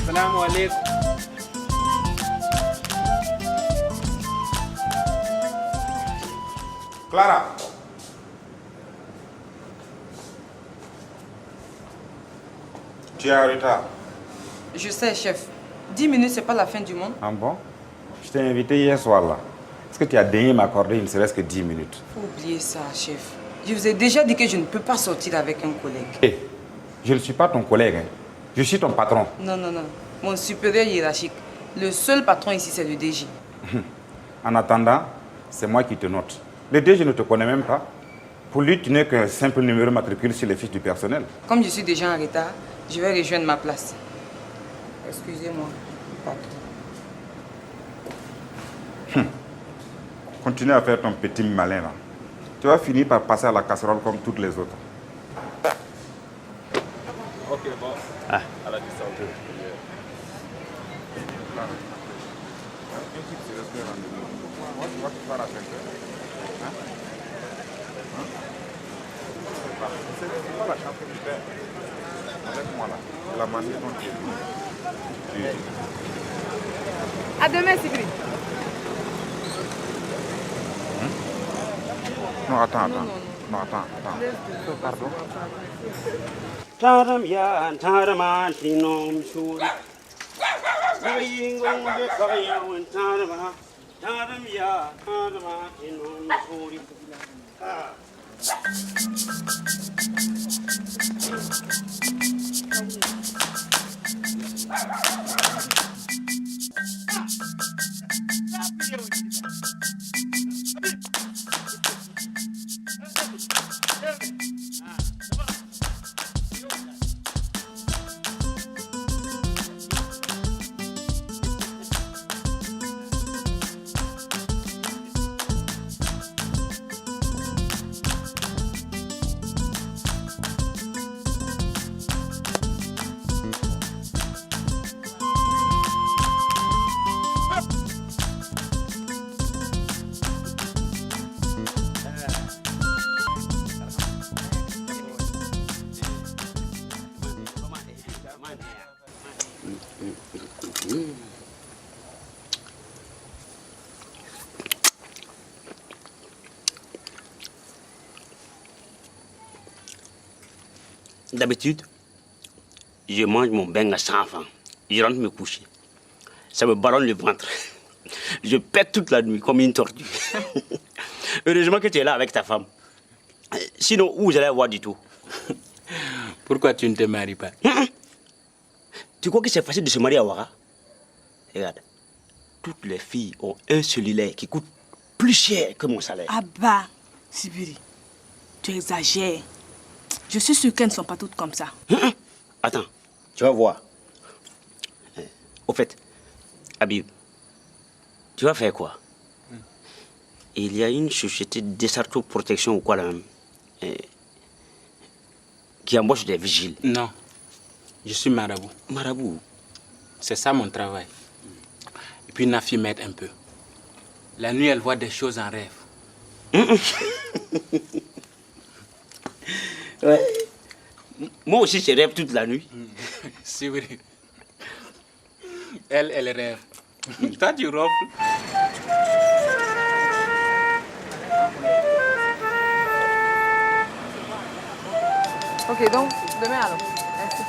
Assalamu alaikum. Clara. Tu es en retard. Je sais, chef. 10 minutes, c'est pas la fin du monde. Ah bon? Je t'ai invité hier soir là. Est-ce que tu as daigné m'accorder ne serait-ce que 10 minutes? Faut oublier ça, chef. Je vous ai déjà dit que je ne peux pas sortir avec un collègue. Hé, je ne suis pas ton collègue. Hein. Je suis ton patron. Non, non, non. Mon supérieur hiérarchique. Le seul patron ici, c'est le DG. En attendant, c'est moi qui te note. Le DG ne te connaît même pas. Pour lui, tu n'es qu'un simple numéro matricule sur les fiches du personnel. Comme je suis déjà en retard, je vais rejoindre ma place. Excusez-moi, patron. Continue à faire ton petit malin là. Tu vas finir par passer à la casserole comme toutes les autres. Ok, bon. Ah. À la distance. C'est pas la chance que tu fais. Avec moi là. La manière dont tu es venu. À demain, Sibri. Non, attends. Non, attends. Pardon. Taram ya tarama tinom shuri. Yingong de kaya wen tarama. Taram ya tarama tinom shuri. D'habitude, je mange mon bain à 100 francs. Je rentre me coucher. Ça me ballonne le ventre. Je pète toute la nuit comme une tortue. Heureusement que tu es là avec ta femme. Sinon, où j'allais voir du tout? Pourquoi tu ne te maries pas? Tu crois que c'est facile de se marier à Ouaga? Regarde, toutes les filles ont un cellulaire qui coûte plus cher que mon salaire. Ah bah, Sibiri, tu exagères. Je suis sûre qu'elles ne sont pas toutes comme ça. Attends, tu vas voir. Au fait, Habib, tu vas faire quoi? Il y a une société d'Essarto-Protection ou quoi là même qui embauche des vigiles. Non, je suis marabout. Marabout? C'est ça mon travail. Et puis Nafi m'aide un peu. La nuit, elle voit des choses en rêve. Ouais. Moi aussi, je rêve toute la nuit. C'est vrai. Elle rêve. Toi, tu ronfles. Ok, donc, demain alors. Merci.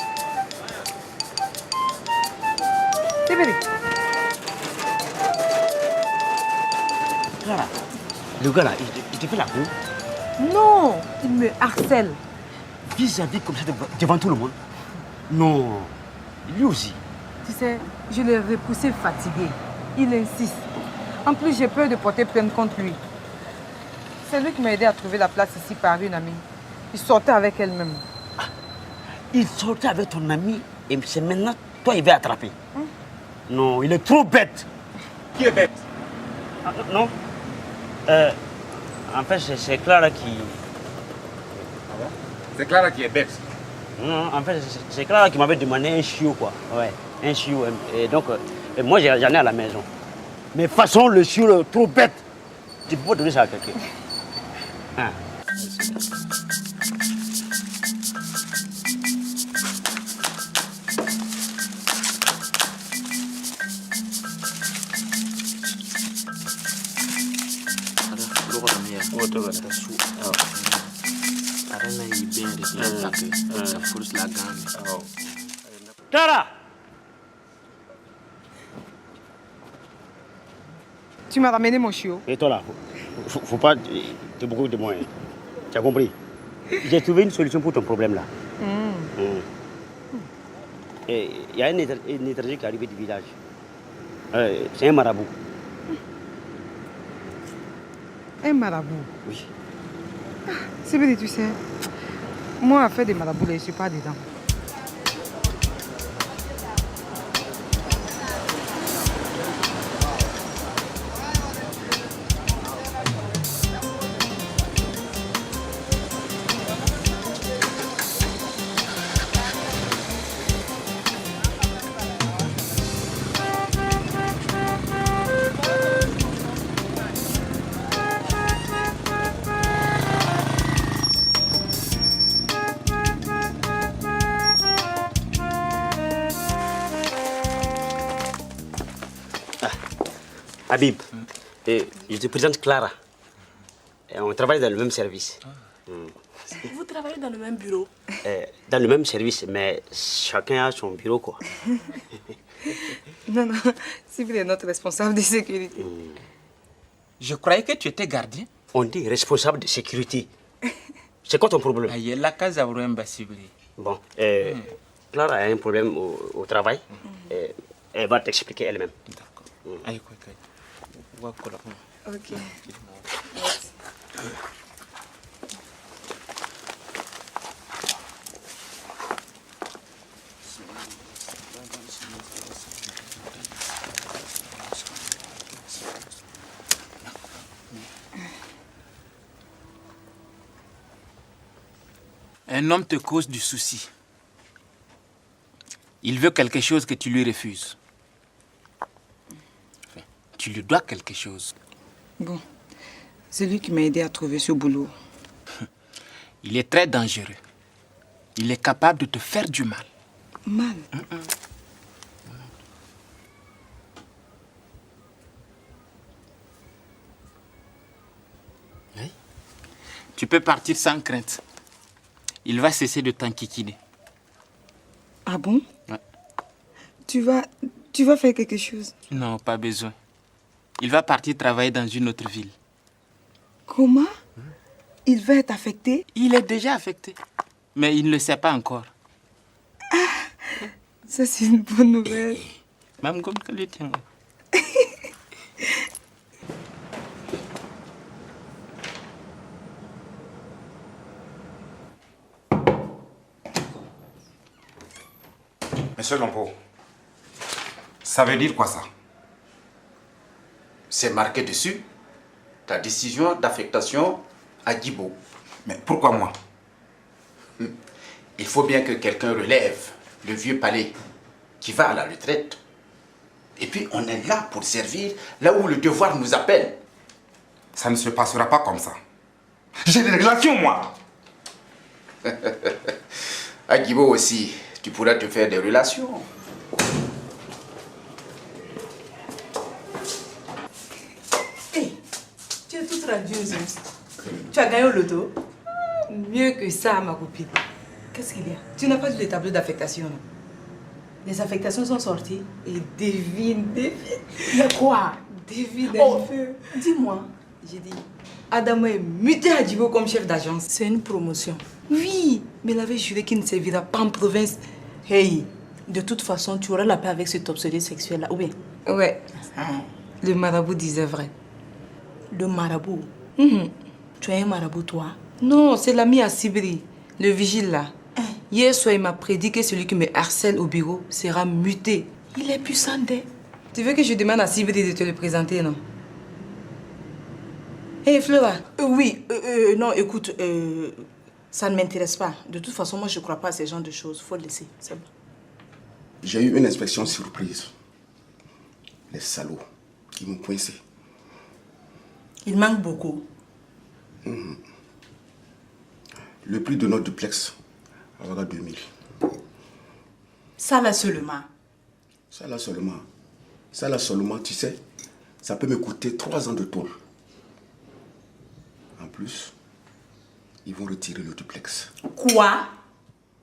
Sibiri. Clara, le gars là, il te fait la peau Non, il me harcèle. vis-à-vis comme ça devant tout le monde. Non, lui aussi. Tu sais, je l'ai repoussé fatigué. Il insiste. En plus, j'ai peur de porter plainte contre lui. C'est lui qui m'a aidé à trouver la place ici par une amie. Il sortait avec elle-même. Il sortait avec ton ami et c'est maintenant toi il va attraper. Non, il est trop bête. Qui est bête? Ah, non. En fait, c'est Clara qui... C'est Clara qui est bête. Non, en fait, c'est Clara qui m'avait demandé un chiot, quoi. Ouais, un chiot. Et donc, moi, j'en ai à la maison. Mais de toute façon, le chiot est trop bête. Tu peux pas donner ça à quelqu'un. Hein. Clara! Tu m'as ramené mon chiot. Et toi là, faut pas te beaucoup de moi. Tu as compris? J'ai trouvé une solution pour ton problème là. Et il y a un étranger qui est arrivé du village. C'est un marabout. Un marabout. Oui. C'est vrai, tu sais. Moi, à faire des marabouts, je ne suis pas dedans. Habib, et je te présente Clara. Et on travaille dans le même service. Vous travaillez dans le même bureau? Dans le même service, mais chacun a son bureau, quoi. Non, Sibiri est notre responsable de sécurité. Je croyais que tu étais gardien. On dit responsable de sécurité. C'est quoi ton problème? Aïe, la case à Uremba, Sibiri. Bon, Clara a un problème au travail. Elle va t'expliquer elle-même. D'accord. Aïe, quoi, quoi. Ok. Un homme te cause du souci. Il veut quelque chose que tu lui refuses. Enfin, tu lui dois quelque chose. Bon, c'est lui qui m'a aidé à trouver ce boulot. Il est très dangereux. Il est capable de te faire du mal. Mal? Oui. Tu peux partir sans crainte. Il va cesser de t'enquiquiner. Ah bon? Ouais. Tu vas faire quelque chose? Non, pas besoin. Il va partir travailler dans une autre ville. Comment? Il va être affecté? Il est déjà affecté. Mais il ne le sait pas encore. Ça, c'est une bonne nouvelle. Même comme que le tien. Monsieur Lompo, ça veut dire quoi ça? C'est marqué dessus ta décision d'affectation à Djibo. Mais pourquoi moi? Il faut bien que quelqu'un relève le vieux palais qui va à la retraite. Et puis on est là pour servir là où le devoir nous appelle. Ça ne se passera pas comme ça. J'ai des relations, moi. À Djibo aussi, tu pourras te faire des relations. Hey, tu es toute radieuse. Tu as gagné au loto? Mieux que ça, ma copine. Qu'est-ce qu'il y a? Tu n'as pas lu les tableaux d'affectation, non? Les affectations sont sorties. Et devine. Il y a quoi? Devine. Oh, dis-moi. J'ai dit, Adamo est muté à Djibo comme chef d'agence. C'est une promotion. Oui, mais il avait juré qu'il ne servira pas en province. Hey, de toute façon, tu auras la paix avec cet obsédé sexuel-là, ou bien? Ouais, le marabout disait vrai. Le marabout? Tu es un marabout, toi? Non, c'est l'ami à Sibri, le vigile là. Hier soir, il m'a prédit que celui qui me harcèle au bureau sera muté. Il est puissant, dès. Tu veux que je demande à Sibri de te le présenter, non? Hé, Flora. Oui, non, écoute, ça ne m'intéresse pas. De toute façon, moi, je ne crois pas à ce genre de choses. Faut le laisser, c'est bon. J'ai eu une inspection surprise. Les salauds qui m'ont coincé. Il manque beaucoup. Le prix de notre duplex, avoir 2000. Ça là seulement. Ça là seulement, tu sais, ça peut me coûter 3 ans de tôle. En plus, ils vont retirer le duplex. Quoi?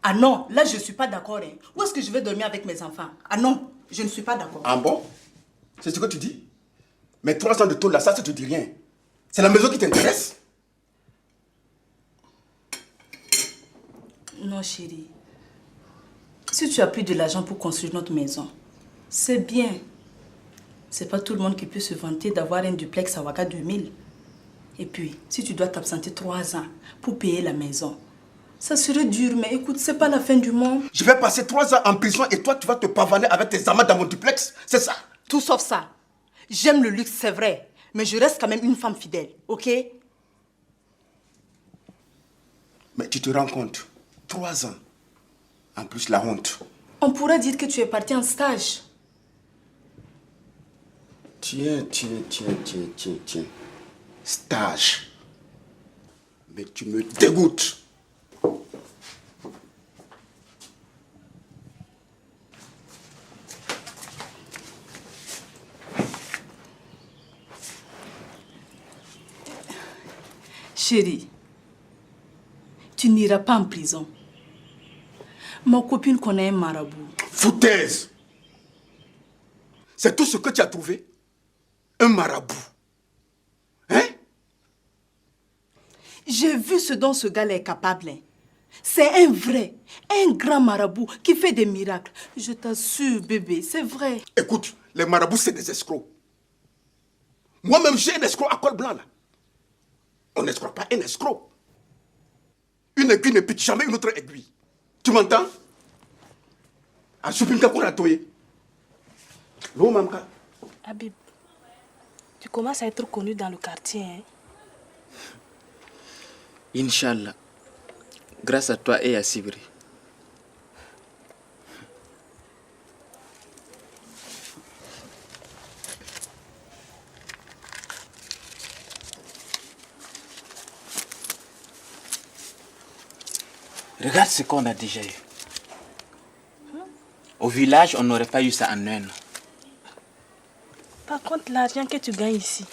Ah non, là je ne suis pas d'accord. Hein. Où est-ce que je vais dormir avec mes enfants? Ah non, je ne suis pas d'accord. Ah bon? C'est ce que tu dis? Mais 3 ans de tôle là, ça te dit rien. C'est la maison qui t'intéresse? Non chérie. Si tu as plus de l'argent pour construire notre maison, c'est bien. C'est pas tout le monde qui peut se vanter d'avoir un duplex à Ouaga 2000. Et puis, si tu dois t'absenter 3 ans pour payer la maison, ça serait dur, mais écoute, c'est pas la fin du monde. Je vais passer 3 ans en prison et toi, tu vas te pavaner avec tes amants dans mon duplex, c'est ça? Tout sauf ça. J'aime le luxe, c'est vrai, mais je reste quand même une femme fidèle, ok? Mais tu te rends compte, 3 ans, en plus la honte. On pourrait dire que tu es parti en stage. Tiens. Stage. Mais tu me dégoûtes. Chérie, tu n'iras pas en prison. Ma copine connaît un marabout. Foutaise! C'est tout ce que tu as trouvé? Un marabout? Hein? J'ai vu ce dont ce gars est capable. Hein. C'est un vrai, un grand marabout qui fait des miracles. Je t'assure, bébé, c'est vrai. Écoute, les marabouts, c'est des escrocs. Moi-même, j'ai un escroc à col blanc, là. On n'escroque pas un escroc. Une aiguille ne pique jamais une autre aiguille. Tu m'entends? Habib, tu commences à être connu dans le quartier. Hein? Inch'Allah, grâce à toi et à Sibri. Regarde ce qu'on a déjà eu. Au village, on n'aurait pas eu ça en un an. Par contre, l'argent que tu gagnes ici,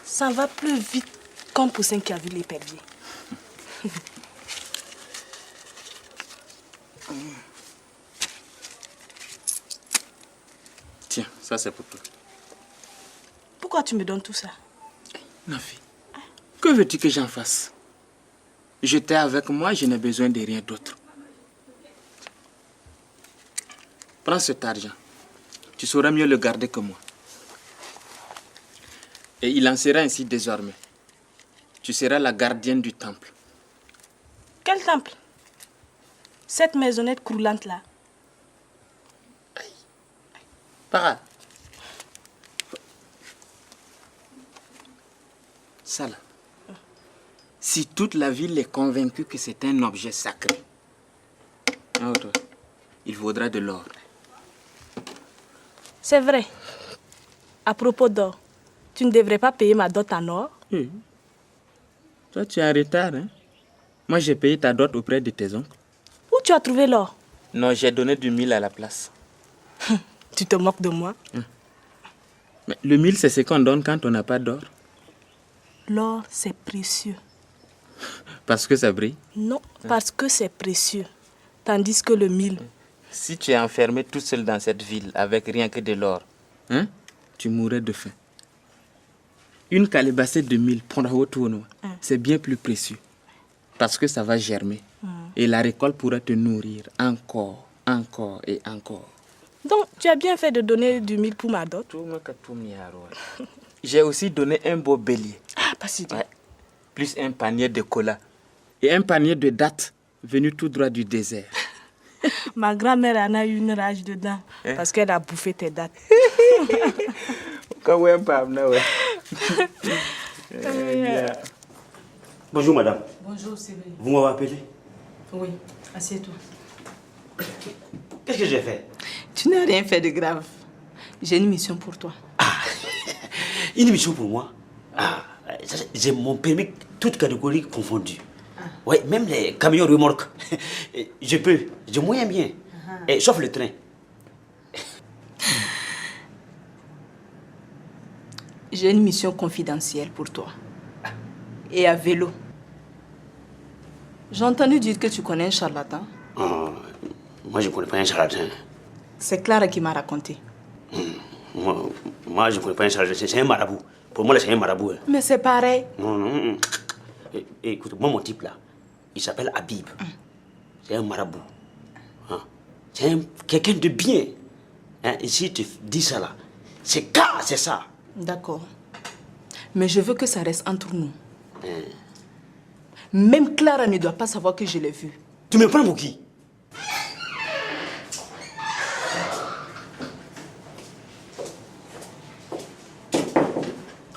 ça va plus vite qu'un poussin qui a vu l'épervier. Tiens, ça c'est pour toi. Pourquoi tu me donnes tout ça? Nafi, que veux-tu que j'en fasse? Je t'ai avec moi, je n'ai besoin de rien d'autre. Prends cet argent. Tu sauras mieux le garder que moi. Et il en sera ainsi désormais. Tu seras la gardienne du temple. Quel temple? Cette maisonnette croulante là. Parade. Ça là. Si toute la ville est convaincue que c'est un objet sacré, il vaudra de l'or. C'est vrai. À propos d'or, tu ne devrais pas payer ma dot en or? Toi, tu es en retard, hein? Moi, j'ai payé ta dot auprès de tes oncles. Où tu as trouvé l'or? Non, j'ai donné du 1000 à la place. Tu te moques de moi? Mais le 1000, c'est ce qu'on donne quand on n'a pas d'or. L'or, c'est précieux. Parce que ça brille? Non, parce que c'est précieux. Tandis que le mil... Si tu es enfermé tout seul dans cette ville avec rien que de l'or, hein, tu mourrais de faim. Une calebassette de mil, c'est bien plus précieux. Parce que ça va germer. Et la récolte pourra te nourrir encore, encore et encore. Donc, tu as bien fait de donner du mil pour ma dot. J'ai aussi donné un beau bélier. Ah, pas si bien. Ouais. Plus un panier de cola. Et un panier de dattes venu tout droit du désert. Ma grand-mère en a eu une rage dedans. Parce qu'elle a bouffé tes dattes. Bonjour madame. Bonjour, Cyril. Vous m'avez appelé? Oui, assieds-toi. Qu'est-ce que j'ai fait? Tu n'as rien fait de grave. J'ai une mission pour toi. Une mission pour moi? J'ai mon permis, toutes catégories confondues. Oui, même les camions remorques. Je peux, je moyen bien. Et, sauf le train. J'ai une mission confidentielle pour toi. Et à vélo. J'ai entendu dire que tu connais un charlatan. Moi, je ne connais pas un charlatan. C'est Clara qui m'a raconté. Moi, je ne connais pas un charlatan. C'est un marabout. Pour moi, c'est un marabout. Mais c'est pareil. Non. Écoute, moi, mon type là, il s'appelle Habib. C'est un marabout. C'est quelqu'un de bien. Et si tu dis ça là, c'est ça. D'accord. Mais je veux que ça reste entre nous. Même Clara ne doit pas savoir que je l'ai vu. Tu me prends pour qui?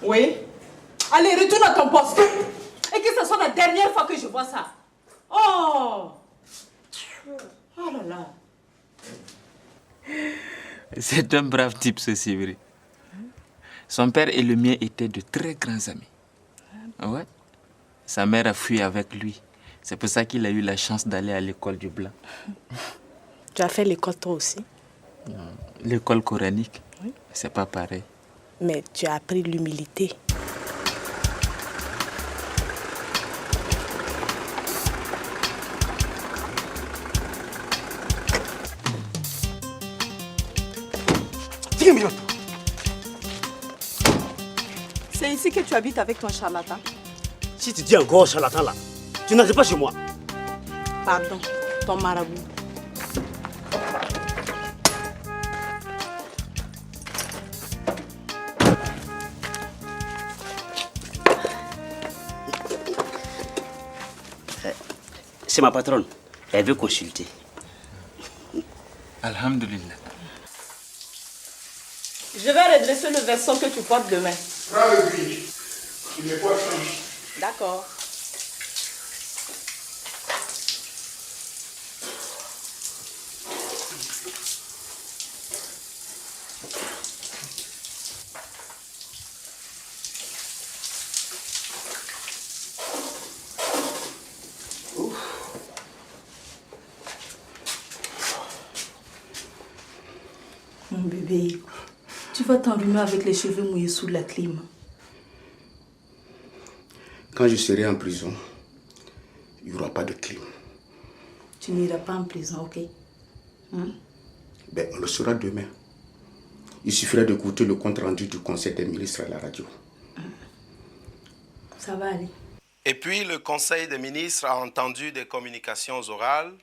Oui. Allez, retourne à ton poste. Et que ce soit la dernière fois que je vois ça. Oh là là. C'est un brave type, ce Sivri. Son père et le mien étaient de très grands amis. Ouais. Sa mère a fui avec lui. C'est pour ça qu'il a eu la chance d'aller à l'école du Blanc. Tu as fait l'école toi aussi? L'école coranique, oui. C'est pas pareil. Mais tu as appris l'humilité. C'est ici que tu habites avec ton charlatan? Si tu dis encore charlatan là, tu n'entres pas chez moi. Pardon, ton marabout. C'est ma patronne. Elle veut consulter. Alhamdulillah. Je vais redresser le veston que tu portes demain. Prends le gris. Il n'est pas change. D'accord. Mon bébé, tu vas t'enrhumer avec les cheveux mouillés sous la clim. Quand je serai en prison, il n'y aura pas de clim. Tu n'iras pas en prison, ok? Ben, on le saura demain. Il suffira d'écouter le compte-rendu du Conseil des ministres à la radio. Ça va aller. Et puis, le Conseil des ministres a entendu des communications orales,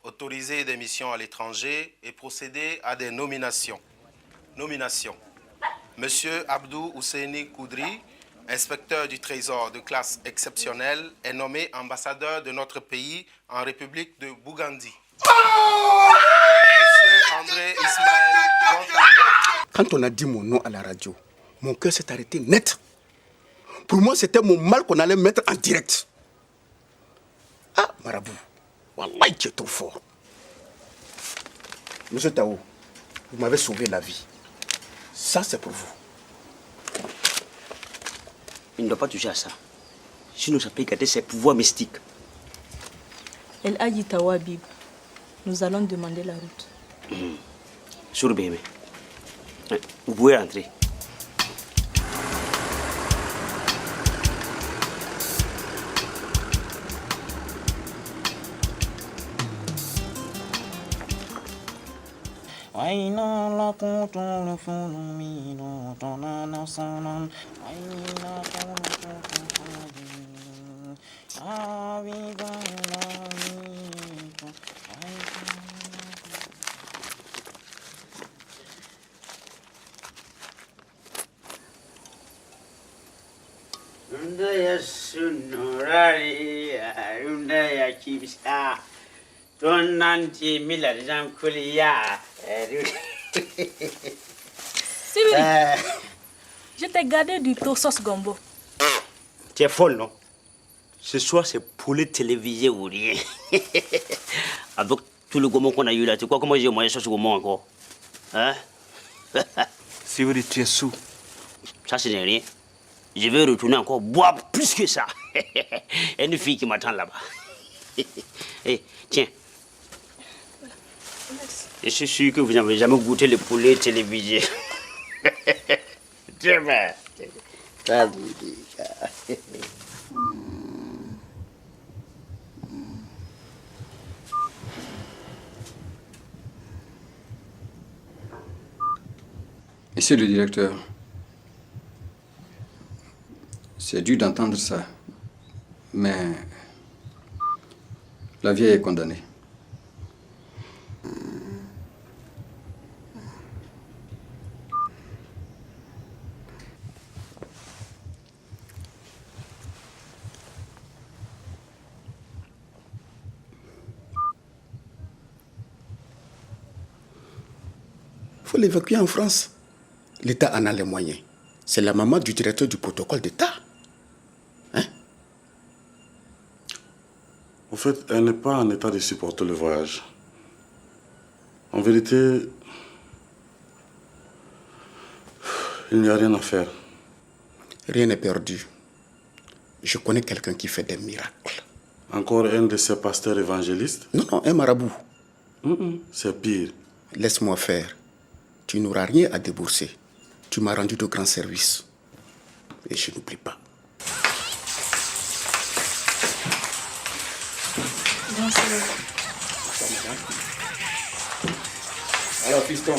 autorisé des missions à l'étranger et procédé à des nominations. Nominations. Monsieur Abdou Ousseini Koudri, inspecteur du Trésor de classe exceptionnelle, est nommé ambassadeur de notre pays en République de Bougandi. Monsieur André Ismaël Gontanga. Quand on a dit mon nom à la radio, mon cœur s'est arrêté net. Pour moi, c'était mon mal qu'on allait mettre en direct. Ah, marabout, Wallah, tu es trop fort. Monsieur Tao, vous m'avez sauvé la vie. Ça, c'est pour vous. Il ne doit pas toucher à ça. Sinon, ça peut gâter ses pouvoirs mystiques. El Hadji Tawa Habib, nous allons demander la route. Sur bébé. Vous pouvez rentrer. Sibiri, je t'ai gardé du taux sauce gombo. Tu es folle, non? Ce soir, c'est poulet télévisé ou rien. Avec tout le gommon qu'on a eu là, tu crois comment j'ai mangé sauce gommon encore? Hein? Sibiri, tu es sous. Ça, ce n'est rien. Je vais retourner encore boire plus que ça. Il y a une fille qui m'attend là-bas. Hey, tiens. Je suis sûr que vous n'avez jamais goûté le poulet télévisé. Très bien. Monsieur le directeur, c'est dur d'entendre ça, mais la vieille est condamnée. Il faut l'évacuer en France. L'État en a les moyens. C'est la maman du directeur du protocole d'État. Hein? En fait, elle n'est pas en état de supporter le voyage. En vérité, il n'y a rien à faire. Rien n'est perdu. Je connais quelqu'un qui fait des miracles. Encore un de ces pasteurs évangélistes? Non, un marabout. C'est pire. Laisse-moi faire. Tu n'auras rien à débourser. Tu m'as rendu de grands services. Et je n'oublie pas. Alors, fiston,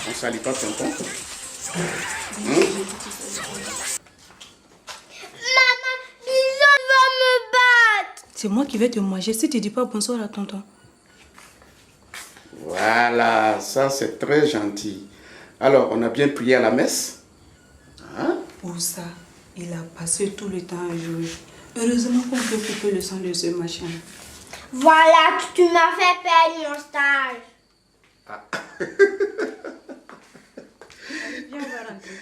on ne salit pas tonton? Maman, Bison va me battre. C'est moi qui vais te manger si tu dis pas bonsoir à tonton. Voilà, ça c'est très gentil. Alors, on a bien prié à la messe? Hein? Pour ça, il a passé tout le temps à jouer. Heureusement qu'on peut couper le sang de ce machin. Voilà, tu m'as fait perdre mon stage. Ah. Viens, on va rentrer.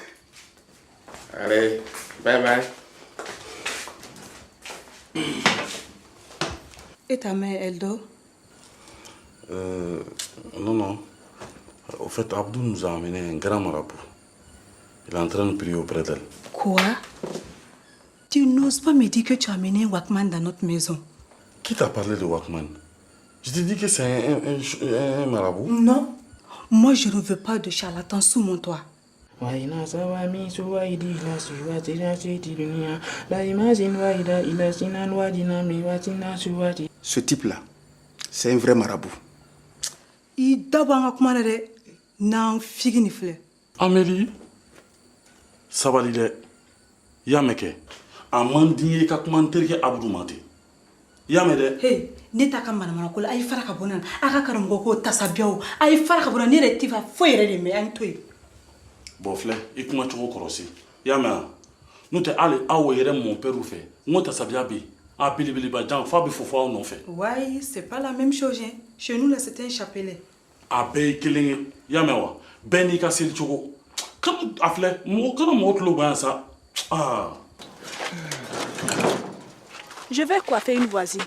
Allez, bye bye. Et ta mère, elle dort? Non. Au fait, Abdou nous a amené un grand marabout. Il est en train de prier auprès d'elle. Quoi? Tu n'oses pas me dire que tu as amené un Wakman dans notre maison? Qui t'a parlé de Wakman? Je t'ai dit que c'est un marabout. Non. Moi, je ne veux pas de charlatan sous mon toit. Ce type-là, c'est un vrai marabout. Il d'abord comment elle n'en figue ni fleur. Amélie, ça va l'idée. Yameke, Amandi ka commentaire que Abdou mate. Yamede. Hey, n'eta ka manamana ko ay fara ka bonan aka karamgo ko tasabiao ay fara ka bonan ni retiva foire de me antoi. Bofle, ikuma choko korosi. Yama, nous te allé awere mon père ou fait. Moi tasabiabi. Ah, Bilibili Badjan, Fabi Fofa, on en fait. Ouais, c'est pas la même chose. Hein. Chez nous, là, c'était un chapelet. Ah, ben, Killing, Yamewa, Benika Silchogo. Comme Afle, moi, quand on monte le ça. Ah. Je vais coiffer une voisine.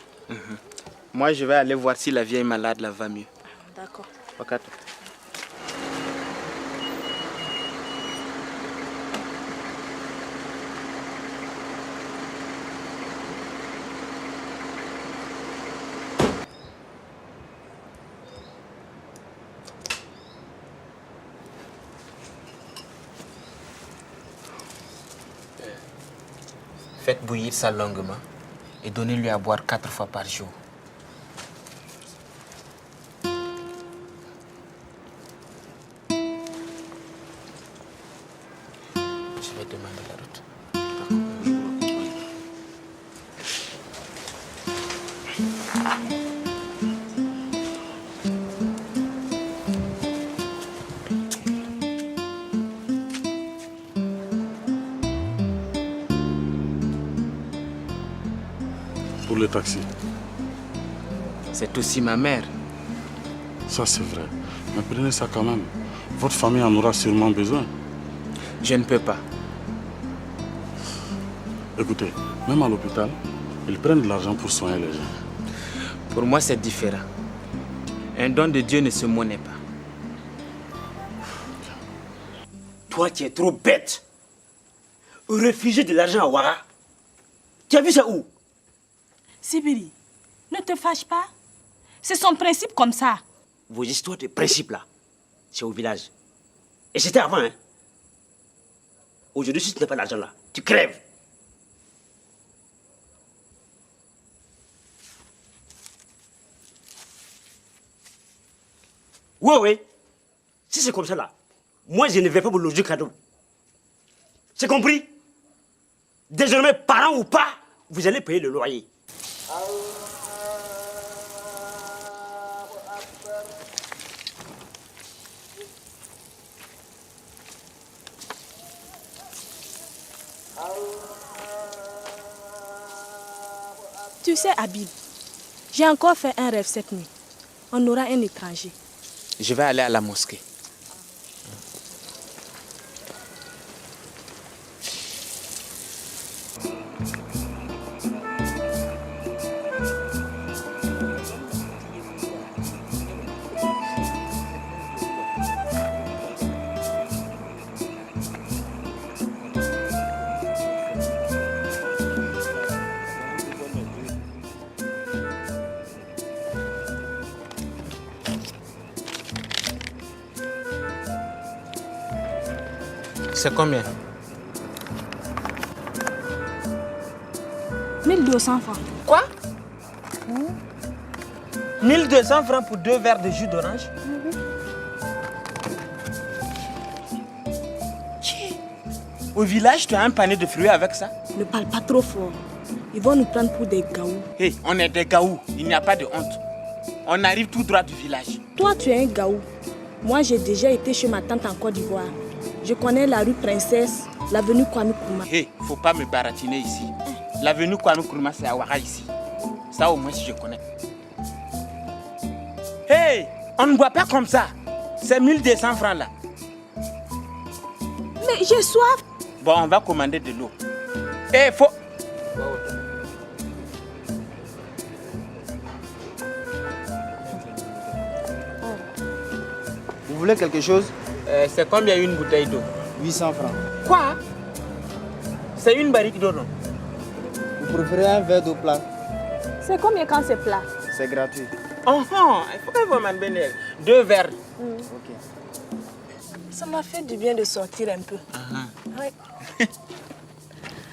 Moi, je vais aller voir si la vieille malade là va mieux. D'accord. Wakato. Faites bouillir ça longuement et donnez-lui à boire 4 fois par jour. Je vais demander la route. Pour le taxi. C'est aussi ma mère. Ça, c'est vrai. Mais prenez ça quand même. Votre famille en aura sûrement besoin. Je ne peux pas. Écoutez, même à l'hôpital, ils prennent de l'argent pour soigner les gens. Pour moi, c'est différent. Un don de Dieu ne se monnaie pas. Toi, tu es trop bête. Refuser de l'argent à Ouara. Tu as vu ça où? Sibiri, ne te fâche pas. C'est son principe comme ça. Vos histoires de principe là, c'est au village. Et c'était avant, hein. Aujourd'hui, si tu n'as pas d'argent là, tu crèves. Ouais. Si c'est comme ça là, moi je ne vais pas vous loger cadeau. C'est compris? Désormais, parents ou pas, vous allez payer le loyer. Tu sais, Habib, j'ai encore fait un rêve cette nuit. On aura un étranger. Je vais aller à la mosquée. C'est combien? 1200 francs. Quoi? 1200 francs pour 2 verres de jus d'orange? Au village, tu as un panier de fruits avec ça? Ne parle pas trop fort. Ils vont nous prendre pour des gaous. Hé, on est des gaous. Il n'y a pas de honte. On arrive tout droit du village. Toi, tu es un gaou. Moi, j'ai déjà été chez ma tante en Côte d'Ivoire. Je connais la rue Princesse, l'avenue Kwame Nkrumah. Hé, faut pas me baratiner ici. L'avenue Kwame Nkrumah, c'est à Ouara ici. Ça, au moins, je connais. Hé, on ne boit pas comme ça. C'est 1200 francs là. Mais j'ai soif. Bon, on va commander de l'eau. Hé, faut... Vous voulez quelque chose? C'est combien une bouteille d'eau? 800 francs. Quoi? C'est une barrique d'eau, non? Vous préférez un verre d'eau plat? C'est combien quand c'est plat? C'est gratuit. Oh, il faut que vous m'en donniez 2 verres. Ok. Ça m'a fait du bien de sortir un peu. Oui.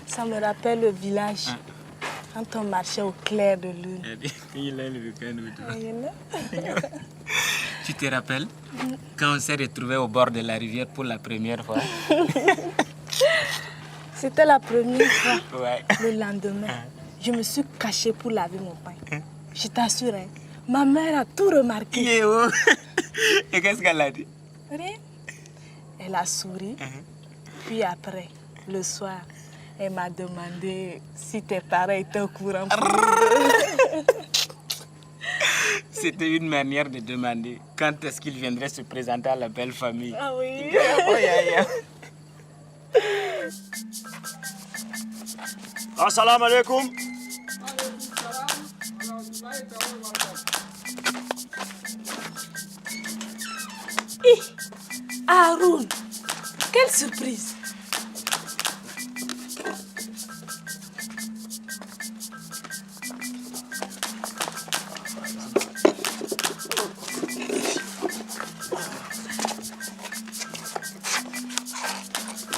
Ça me rappelle le village. Quand on marchait au clair de lune. Tu te rappelles quand on s'est retrouvés au bord de la rivière pour la première fois? C'était la première fois. Ouais. Le lendemain, je me suis cachée pour laver mon pain. Je t'assure, hein, ma mère a tout remarqué. Et qu'est-ce qu'elle a dit? Rien. Elle a souri. Puis après, le soir, elle m'a demandé si tes parents étaient au courant. C'était une manière de demander quand est-ce qu'il viendrait se présenter à la belle famille. Ah oui. Assalamu alaikum. Haroun, quelle surprise.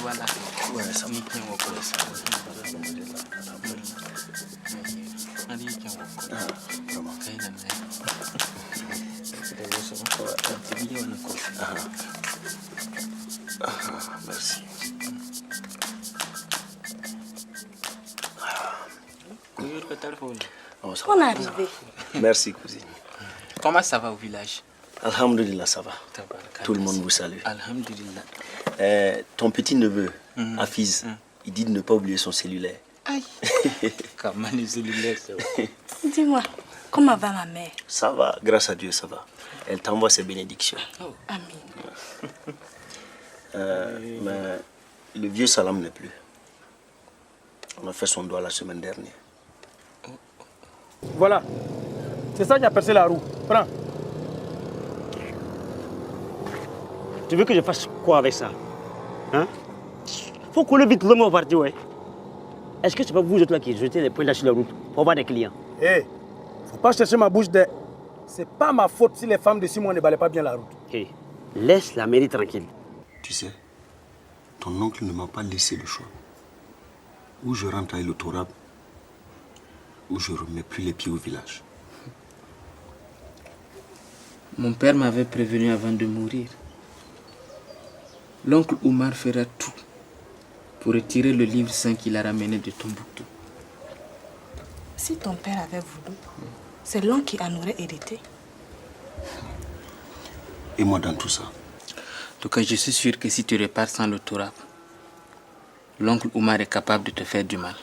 Voilà. Ouais, ça me tient au cœur, ça. Merci. On est arrivé. Merci, cousine. Comment ça va au village? Alhamdulillah, ça va. Tout le monde vous salue. Alhamdulillah. Ton petit-neveu, Hafiz, il dit de ne pas oublier son cellulaire. Aïe. Comment les cellulaires, c'est vrai. Dis-moi, comment va ma mère? Ça va, grâce à Dieu, ça va. Elle t'envoie ses bénédictions. Oh, amen. Mais le vieux Salam n'est plus. On a fait son doigt la semaine dernière. Voilà. C'est ça qui a percé la roue. Prends. Tu veux que je fasse quoi avec ça? Hein? Faut couler vite l'homme au parti, ouais. Est-ce que c'est pas vous autres là qui jetez les points là sur la route pour avoir des clients? Hé, faut pas chercher ma bouche d'air. C'est pas ma faute si les femmes de 6 mois ne balaient pas bien la route. Hey, laisse la mairie tranquille. Tu sais, ton oncle ne m'a pas laissé le choix. Ou je rentre à l'autorable, ou je remets plus les pieds au village. Mon père m'avait prévenu avant de mourir. L'oncle Oumar fera tout pour retirer le livre saint qu'il a ramené de Tombouctou. Si ton père avait voulu, c'est l'oncle qui en aurait hérité. Et moi dans tout ça? En tout cas, je suis sûr que si tu repars sans l'autorable, l'oncle Oumar est capable de te faire du mal.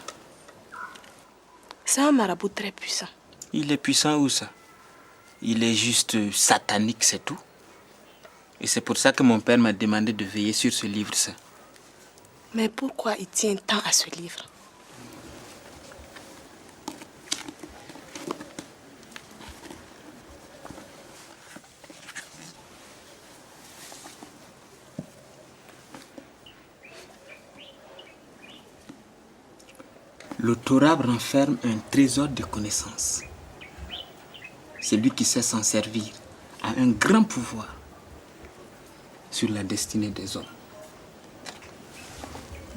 C'est un marabout très puissant. Il est puissant où ça? Il est juste satanique, c'est tout. Et c'est pour ça que mon père m'a demandé de veiller sur ce livre saint. Mais pourquoi il tient tant à ce livre? Le Torah renferme un trésor de connaissances. Celui qui sait s'en servir a un grand pouvoir sur la destinée des hommes.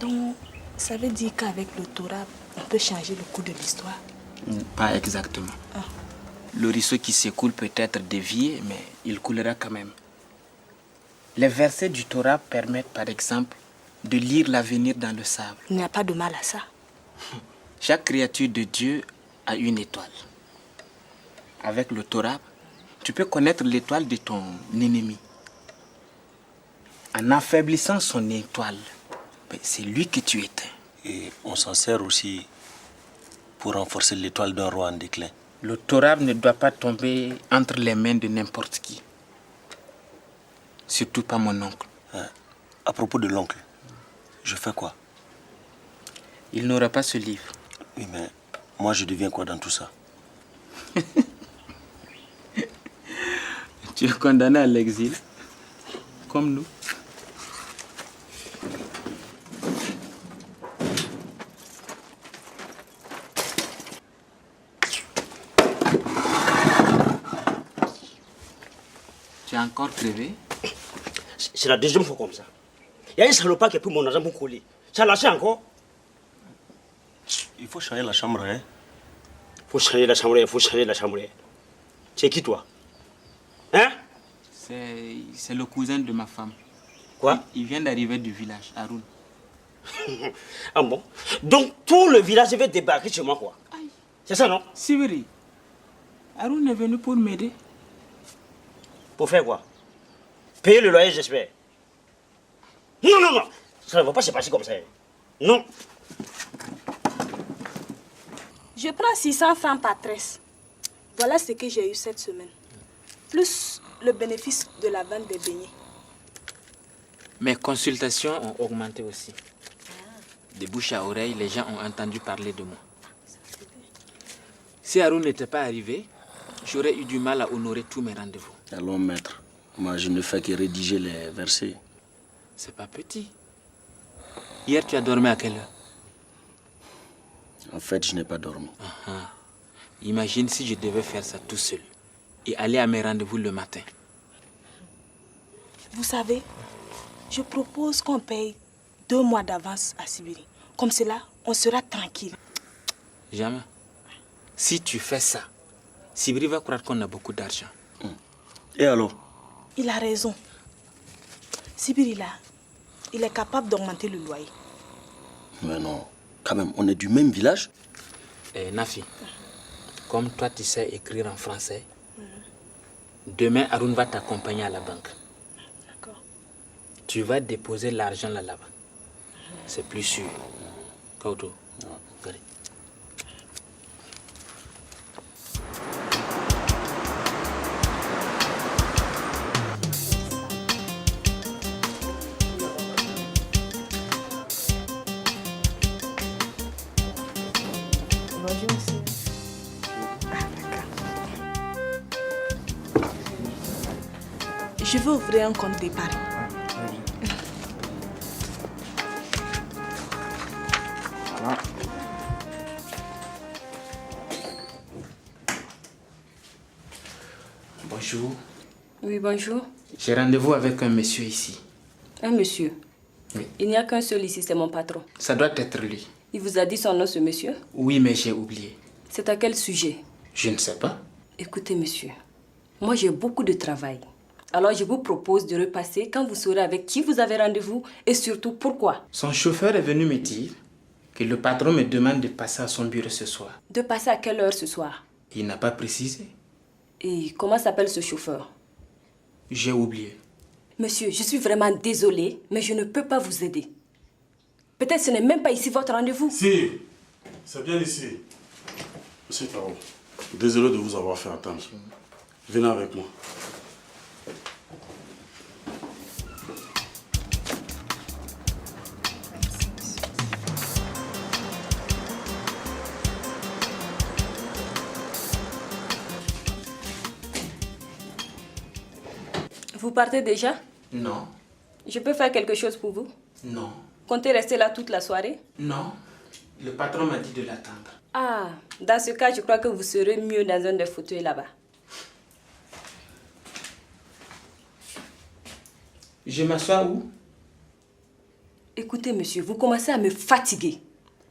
Donc, ça veut dire qu'avec le Torah, on peut changer le cours de l'histoire? Pas exactement. Le ruisseau qui s'écoule peut être dévié, mais il coulera quand même. Les versets du Torah permettent, par exemple, de lire l'avenir dans le sable. Il n'y a pas de mal à ça. Chaque créature de Dieu a une étoile. Avec le Torah, tu peux connaître l'étoile de ton ennemi. En affaiblissant son étoile, c'est lui que tu éteins. Et on s'en sert aussi pour renforcer l'étoile d'un roi en déclin. Le Torah ne doit pas tomber entre les mains de n'importe qui. Surtout pas mon oncle. À propos de l'oncle, je fais quoi? Il n'aura pas ce livre. Oui, mais moi je deviens quoi dans tout ça? Tu es condamné à l'exil, comme nous. Tu as encore crevé? C'est la deuxième fois comme ça. Il y a un salopard qui a pris mon argent pour coller. Tu as lâché encore? Il faut changer la chambre, hein? Faut changer la chambre, faut changer la chambre. Tu es qui, toi? Hein? C'est le cousin de ma femme. Quoi? Il vient d'arriver du village, Haroun. Ah bon? Donc tout le village va débarquer chez moi, quoi? C'est ça, non? Sibiri, Haroun est venu pour m'aider. Pour faire quoi? Payer le loyer, j'espère. Non, non, non! Ça ne va pas se passer comme ça. Non! Je prends 600 francs par tresse. Voilà ce que j'ai eu cette semaine. Plus le bénéfice de la vente des beignets. Mes consultations ont augmenté aussi. De bouche à oreille, les gens ont entendu parler de moi. Si Haroun n'était pas arrivé, j'aurais eu du mal à honorer tous mes rendez-vous. Allons, maître. Moi, je ne fais que rédiger les versets. C'est pas petit. Hier, tu as dormi à quelle heure? En fait, je n'ai pas dormi. Imagine si je devais faire ça tout seul et aller à mes rendez-vous le matin. Vous savez, je propose qu'on paye 2 mois d'avance à Sibiri. Comme cela, on sera tranquille. Jamais. Si tu fais ça, Sibiri va croire qu'on a beaucoup d'argent. Et alors? Il a raison. Sibiri, là, il est capable d'augmenter le loyer. Mais non, quand même, on est du même village. Nafi, comme toi tu sais écrire en français, demain Arun va t'accompagner à la banque. D'accord. Tu vas déposer l'argent là-bas. C'est plus sûr. Kauto. Allez. Bonjour, monsieur. Je veux ouvrir un compte d'épargne. Bonjour. Oui, bonjour. J'ai rendez-vous avec un monsieur ici. Un monsieur? Oui. Il n'y a qu'un seul ici, c'est mon patron. Ça doit être lui. Il vous a dit son nom, ce monsieur? Oui, mais j'ai oublié. C'est à quel sujet? Je ne sais pas. Écoutez, monsieur, moi j'ai beaucoup de travail. Alors je vous propose de repasser quand vous saurez avec qui vous avez rendez-vous et surtout pourquoi. Son chauffeur est venu me dire que le patron me demande de passer à son bureau ce soir. De passer à quelle heure ce soir? Il n'a pas précisé. Et comment s'appelle ce chauffeur? J'ai oublié. Monsieur, je suis vraiment désolée, mais je ne peux pas vous aider. Peut-être ce n'est même pas ici votre rendez-vous. Si, c'est bien ici. Monsieur Taro, désolé de vous avoir fait attendre. Venez avec moi. Vous partez déjà? Non. Je peux faire quelque chose pour vous? Non. Comptez rester là toute la soirée? Non. Le patron m'a dit de l'attendre. Ah, dans ce cas, je crois que vous serez mieux dans un des fauteuils là-bas. Je m'assois où? Écoutez, monsieur, vous commencez à me fatiguer.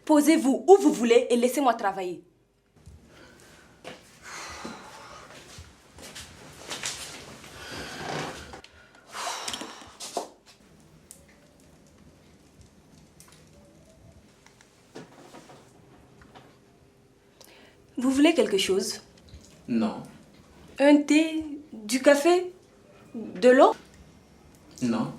Posez-vous où vous voulez et laissez-moi travailler. Vous voulez quelque chose? Non. Un thé? Du café? De l'eau? Non.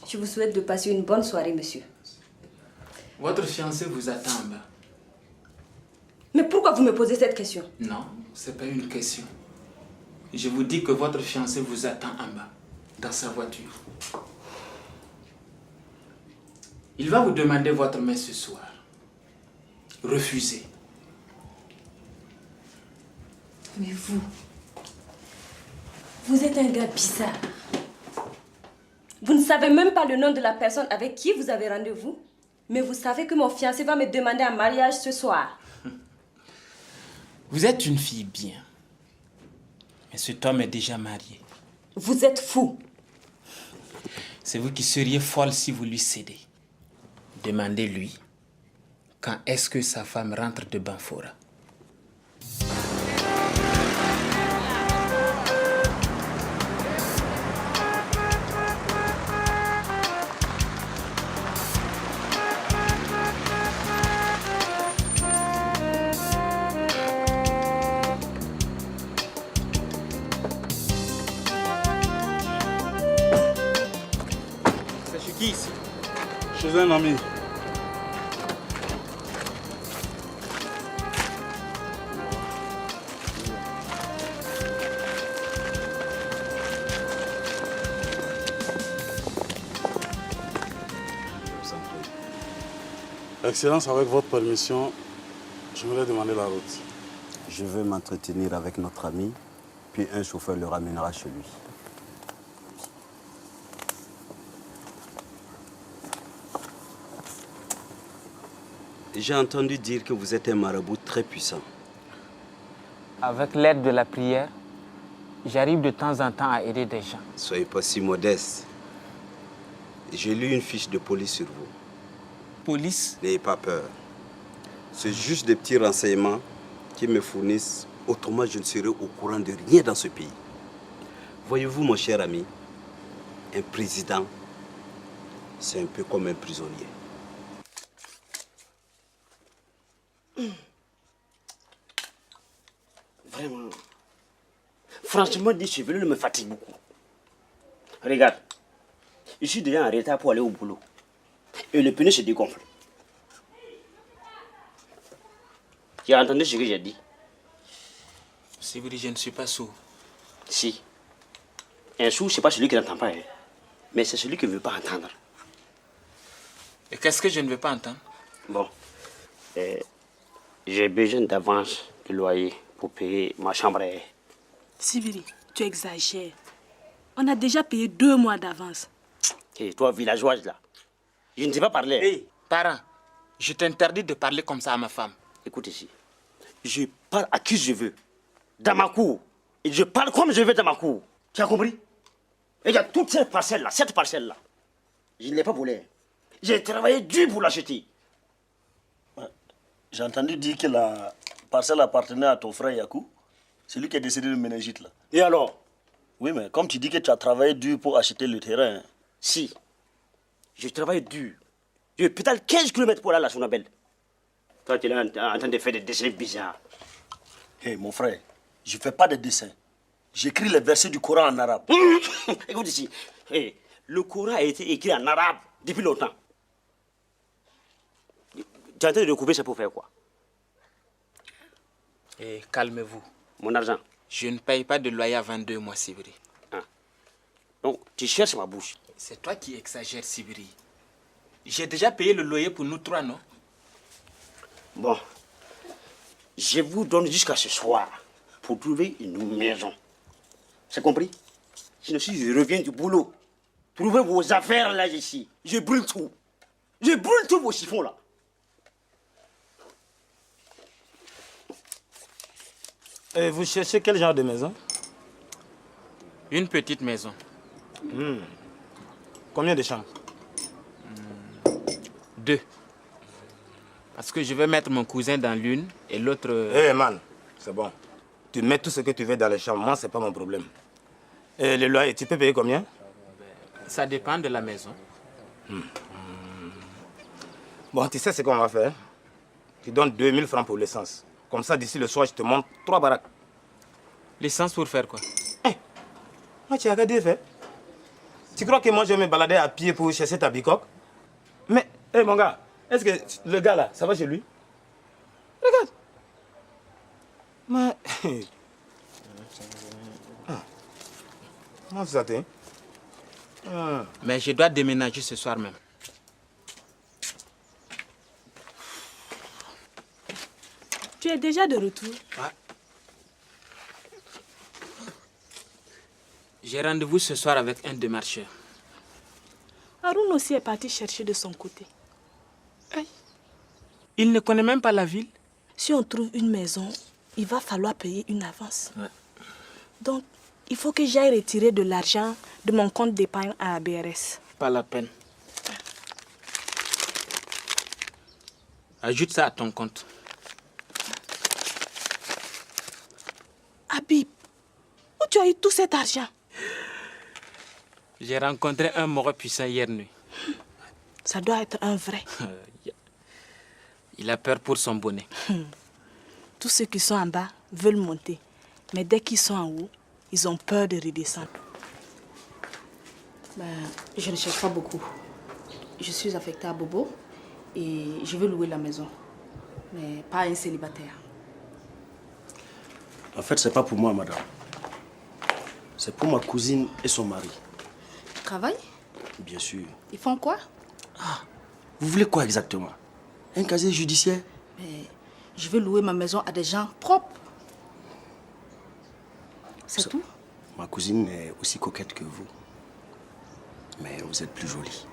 Je vous souhaite de passer une bonne soirée, monsieur. Votre fiancé vous attend en bas. Mais pourquoi vous me posez cette question? Non, c'est pas une question. Je vous dis que votre fiancé vous attend en bas, dans sa voiture. Il va vous demander votre main ce soir. Refusez. Mais vous êtes un gars bizarre. Vous ne savez même pas le nom de la personne avec qui vous avez rendez-vous, mais vous savez que mon fiancé va me demander un mariage ce soir. Vous êtes une fille bien. Mais cet homme est déjà marié. Vous êtes fou. C'est vous qui seriez folle si vous lui cédez. Demandez-lui quand est-ce que sa femme rentre de Banfora. Ici. Chez un ami. Excellence, avec votre permission, j'aimerais demander la route. Je veux m'entretenir avec notre ami, puis un chauffeur le ramènera chez lui. J'ai entendu dire que vous êtes un marabout très puissant. Avec l'aide de la prière, j'arrive de temps en temps à aider des gens. Soyez pas si modeste. J'ai lu une fiche de police sur vous. Police? N'ayez pas peur. C'est juste des petits renseignements qui me fournissent. Autrement, je ne serai au courant de rien dans ce pays. Voyez-vous, mon cher ami, un président, c'est un peu comme un prisonnier. Vraiment. Franchement, les cheveux me fatiguent beaucoup. Regarde, je suis déjà en retard pour aller au boulot. Et le pneu se dégonfle. Tu as entendu ce que j'ai dit? C'est vrai, je ne suis pas sourd. Si. Un sourd, ce n'est pas celui qui n'entend pas, hein. Mais c'est celui qui ne veut pas entendre. Et qu'est-ce que je ne veux pas entendre? Bon. J'ai besoin d'avance de loyer pour payer ma chambre. Sibiri, tu exagères. On a déjà payé 2 mois d'avance. Et toi, villageoise, là, je ne sais pas parler. Hey, parent, je t'interdis de parler comme ça à ma femme. Écoute ici, je parle à qui je veux, dans ma cour. Et je parle comme je veux dans ma cour. Tu as compris? Regarde, toute cette parcelle-là, je ne l'ai pas volée. J'ai travaillé dur pour l'acheter. J'ai entendu dire que la parcelle appartenait à ton frère Yakou. C'est lui qui est décédé de méningite là. Et alors? Oui, mais comme tu dis que tu as travaillé dur pour acheter le terrain. Si. Je travaille dur. Je pédale 15 km pour aller à la Sonabelle. Toi, tu es là en train de faire des dessins bizarres. Hé, mon frère, je ne fais pas de dessins. J'écris les versets du Coran en arabe. Écoute ici. Hey, le Coran a été écrit en arabe depuis longtemps. Tu es en train de couper ça pour faire quoi? Et calmez-vous. Mon argent. Je ne paye pas de loyer avant 2 mois, Sibiri. Ah. Donc, tu cherches ma bouche. C'est toi qui exagères, Sibiri. J'ai déjà payé le loyer pour nous 3, non? Bon. Je vous donne jusqu'à ce soir pour trouver une maison. C'est compris? Sinon, si je reviens du boulot, trouvez vos affaires là, ici. Je brûle tout. Je brûle tous vos chiffons là. Et vous cherchez quel genre de maison? Une petite maison. Combien de chambres? 2. Parce que je vais mettre mon cousin dans l'une et l'autre... Hé man, c'est bon. Tu mets tout ce que tu veux dans les chambres, moi c'est pas mon problème. Et le loyer, tu peux payer combien? Ça dépend de la maison. Bon, tu sais ce qu'on va faire? Tu donnes 2000 francs pour l'essence. Comme ça, d'ici le soir, je te montre 3 baraques. L'essence pour faire quoi? Moi, tu as regardé faire. Tu crois que moi, je vais me balader à pied pour chercher ta bicoque? Mais, hé mon gars, est-ce que le gars là, ça va chez lui? Regarde. Mais... Comment ça t'est? Mais je dois déménager ce soir même. Tu es déjà de retour? Ouais. J'ai rendez-vous ce soir avec un démarcheur. Haroun aussi est parti chercher de son côté. Il ne connaît même pas la ville. Si on trouve une maison, il va falloir payer une avance. Ouais. Donc, il faut que j'aille retirer de l'argent de mon compte d'épargne à la BRS. Pas la peine. Ajoute ça à ton compte. Habib, où tu as eu tout cet argent? J'ai rencontré un mort puissant hier nuit. Ça doit être un vrai. Il a peur pour son bonnet. Tous ceux qui sont en bas veulent monter. Mais dès qu'ils sont en haut, ils ont peur de redescendre. Je ne cherche pas beaucoup. Je suis affectée à Bobo et je veux louer la maison. Mais pas un célibataire. En fait, c'est pas pour moi, madame. C'est pour ma cousine et son mari. Travail? Bien sûr. Ils font quoi? Vous voulez quoi exactement? Un casier judiciaire? Mais je veux louer ma maison à des gens propres. C'est tout? Ma cousine est aussi coquette que vous. Mais vous êtes plus jolie.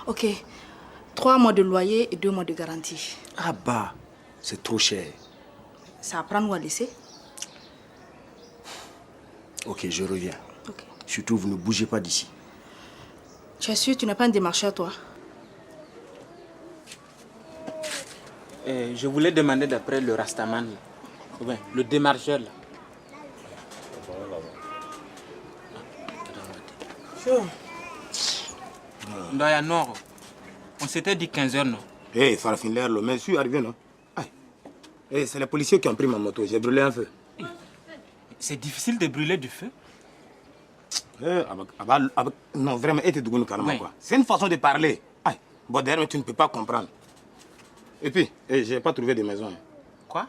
Ok. 3 mois de loyer et 2 mois de garantie. Ah bah, c'est trop cher. C'est à prendre ou à laisser? Ok, je reviens. Ok. Surtout, vous ne bougez pas d'ici. Tu es sûr que tu n'es pas un démarcheur, toi? Je voulais demander d'après le Rastaman, là. Ouais, le démarcheur là. Ndoya Nord. On s'était dit 15h, non? Hé, Farafin l'air, mais je suis arrivé, non? Hey, c'est les policiers qui ont pris ma moto. J'ai brûlé un feu. C'est difficile de brûler du feu. Non, vraiment, quoi. C'est une façon de parler. Bon, d'ailleurs, tu ne peux pas comprendre. Et puis, je n'ai pas trouvé de maison. Quoi?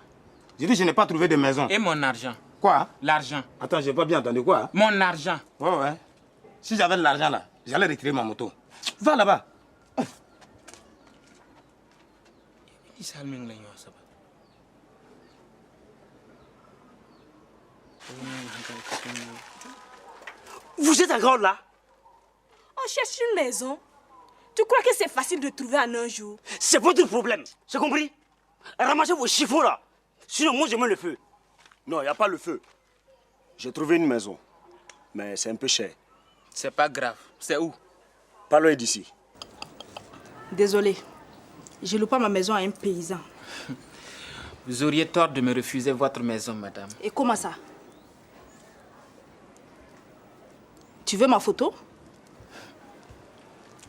J'ai dit, je n'ai pas trouvé de maison. Et mon argent? Quoi? L'argent. Attends, j'ai pas bien entendu quoi? Mon argent. Ouais. Si j'avais de l'argent là, j'allais retirer ma moto. Va là-bas. Vous êtes encore là? On cherche une maison. Tu crois que c'est facile de trouver en un jour? C'est votre problème, c'est compris? Ramassez vos chiffons là. Sinon, moi, je mets le feu. Non, il n'y a pas le feu. J'ai trouvé une maison, mais c'est un peu cher. C'est pas grave. C'est où? Pas loin d'ici. Désolée, je loue pas ma maison à un paysan. Vous auriez tort de me refuser votre maison, madame. Et comment ça? Tu veux ma photo?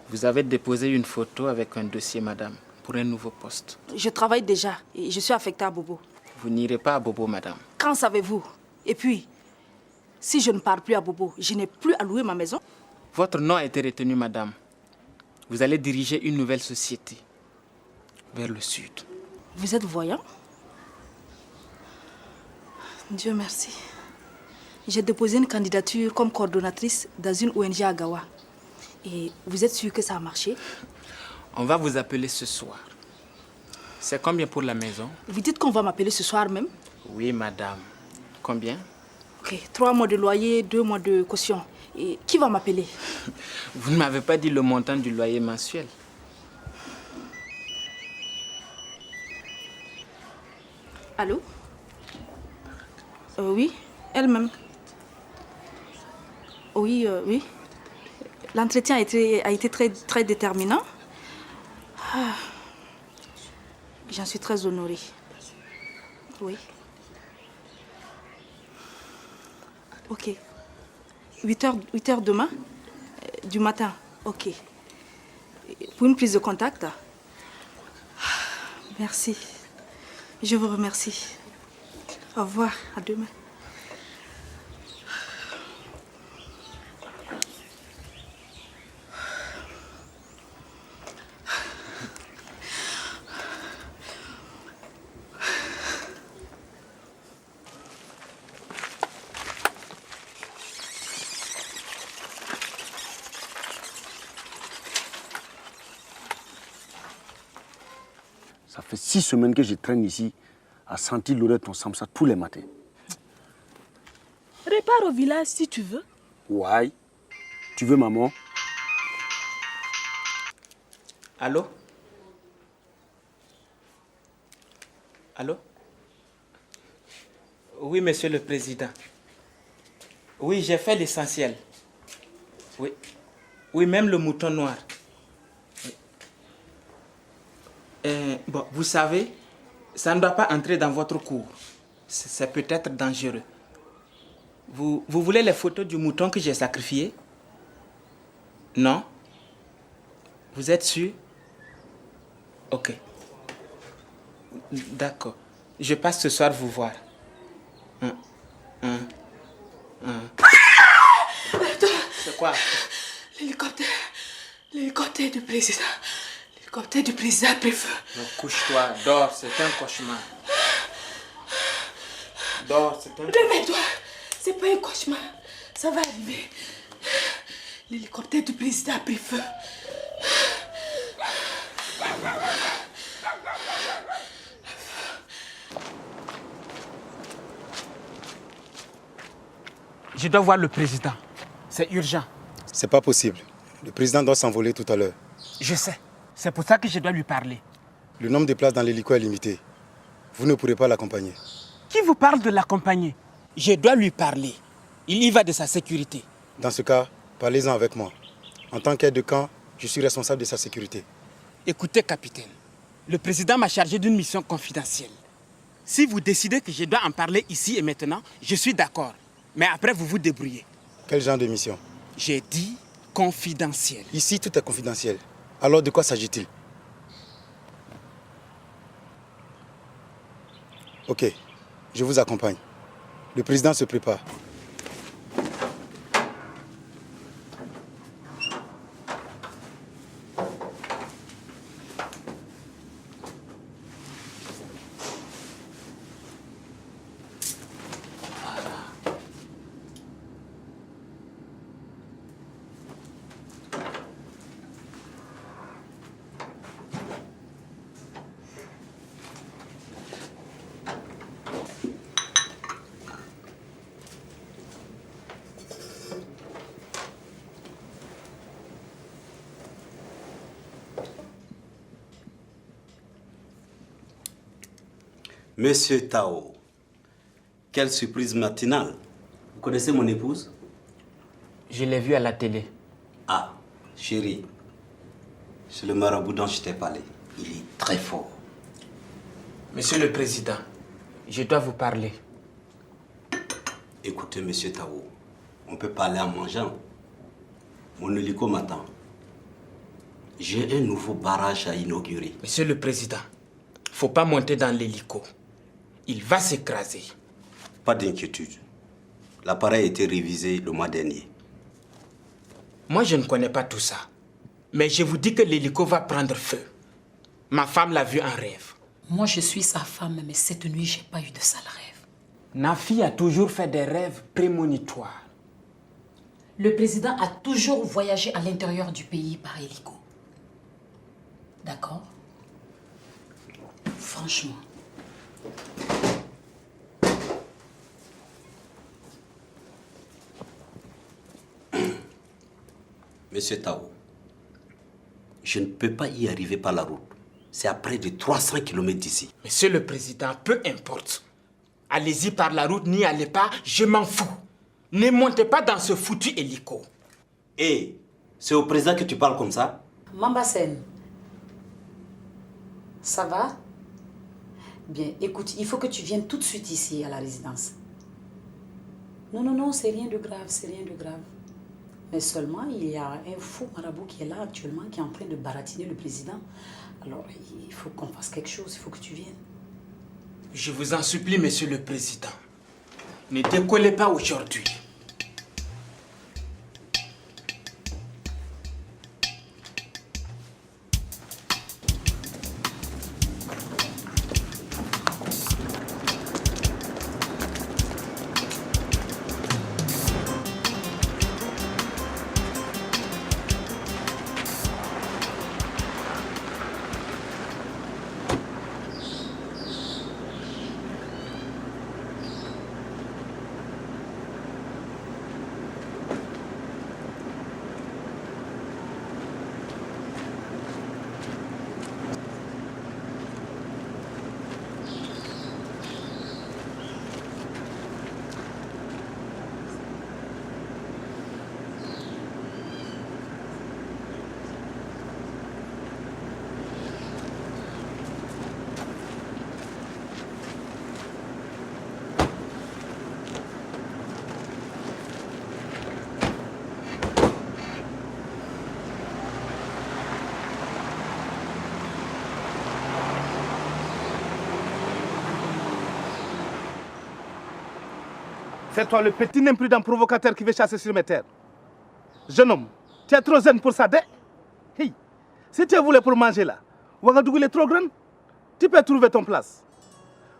Vous avez déposé une photo avec un dossier, madame, pour un nouveau poste. Je travaille déjà et je suis affectée à Bobo. Vous n'irez pas à Bobo, madame. Quand savez-vous? Et puis, si je ne pars plus à Bobo, je n'ai plus à louer ma maison? Votre nom a été retenu, madame. Vous allez diriger une nouvelle société vers le sud. Vous êtes voyant? Dieu merci. J'ai déposé une candidature comme coordonnatrice dans une ONG à Gawa. Et vous êtes sûr que ça a marché? On va vous appeler ce soir. C'est combien pour la maison? Vous dites qu'on va m'appeler ce soir même? Oui, madame. Combien? Ok, 3 mois de loyer, 2 mois de caution. Et qui va m'appeler? Vous ne m'avez pas dit le montant du loyer mensuel. Allô? Oui, elle-même. Oui. L'entretien a été très déterminant. J'en suis très honorée. Oui. Ok. 8 heures demain? Du matin? Ok. Pour une prise de contact? Merci. Je vous remercie. Au revoir. À demain. Ça fait 6 semaines que je traîne ici à sentir l'odeur de ton samsa tous les matins. Répare au village si tu veux. Ouais. Tu veux maman? Allô? Allô? Oui, monsieur le président. Oui, j'ai fait l'essentiel. Oui. Oui, même le mouton noir. Oui. Bon, vous savez, ça ne doit pas entrer dans votre cours. C'est peut-être dangereux. Vous voulez les photos du mouton que j'ai sacrifié? Non? Vous êtes sûr? Ok. D'accord. Je passe ce soir vous voir. C'est quoi? L'hélicoptère du président. L'hélicoptère du président a pris feu. Couche-toi, dors, c'est un cauchemar. Dors, c'est un cauchemar. Réveille-toi, c'est pas un cauchemar. Ça va arriver. L'hélicoptère du président a pris feu. Je dois voir le président. C'est urgent. C'est pas possible. Le président doit s'envoler tout à l'heure. Je sais. C'est pour ça que je dois lui parler. Le nombre de places dans l'hélico est limité. Vous ne pourrez pas l'accompagner. Qui vous parle de l'accompagner? Je dois lui parler. Il y va de sa sécurité. Dans ce cas, parlez-en avec moi. En tant qu'aide de camp, je suis responsable de sa sécurité. Écoutez, capitaine. Le président m'a chargé d'une mission confidentielle. Si vous décidez que je dois en parler ici et maintenant, je suis d'accord. Mais après, vous vous débrouillez. Quel genre de mission? J'ai dit confidentiel. Ici, tout est confidentiel. Alors, de quoi s'agit-il? Ok, je vous accompagne. Le président se prépare. Monsieur Tao, quelle surprise matinale. Vous connaissez mon épouse? Je l'ai vue à la télé. Ah, chérie, c'est le marabout dont je t'ai parlé. Il est très fort. Monsieur le Président, je dois vous parler. Écoutez, monsieur Tao, on peut parler en mangeant. Mon hélico m'attend. J'ai un nouveau barrage à inaugurer. Monsieur le Président, faut pas monter dans l'hélico. Il va s'écraser. Pas d'inquiétude. L'appareil a été révisé le mois dernier. Moi, je ne connais pas tout ça. Mais je vous dis que l'hélico va prendre feu. Ma femme l'a vu en rêve. Moi, je suis sa femme, mais cette nuit, j'ai pas eu de sale rêve. Nafi a toujours fait des rêves prémonitoires. Le président a toujours voyagé à l'intérieur du pays par hélico. D'accord? Franchement. Monsieur Tao, je ne peux pas y arriver par la route. C'est à près de 300 km d'ici. Monsieur le Président, peu importe. Allez-y par la route, n'y allez pas, je m'en fous. Ne montez pas dans ce foutu hélico. Hé, c'est au président que tu parles comme ça? Mambasen, ça va? Bien, écoute, il faut que tu viennes tout de suite ici à la résidence. Non, c'est rien de grave, c'est rien de grave. Mais seulement, il y a un faux marabout qui est là actuellement, qui est en train de baratiner le président. Alors, il faut qu'on fasse quelque chose, il faut que tu viennes. Je vous en supplie, Monsieur le Président. Ne décollez pas aujourd'hui. C'est toi le petit imprudent provocateur qui veut chasser sur mes terres. Jeune homme, tu es trop zen pour ça. Hey, si tu voulais pour manger là, Ouagadougou est trop grand, tu peux trouver ton place.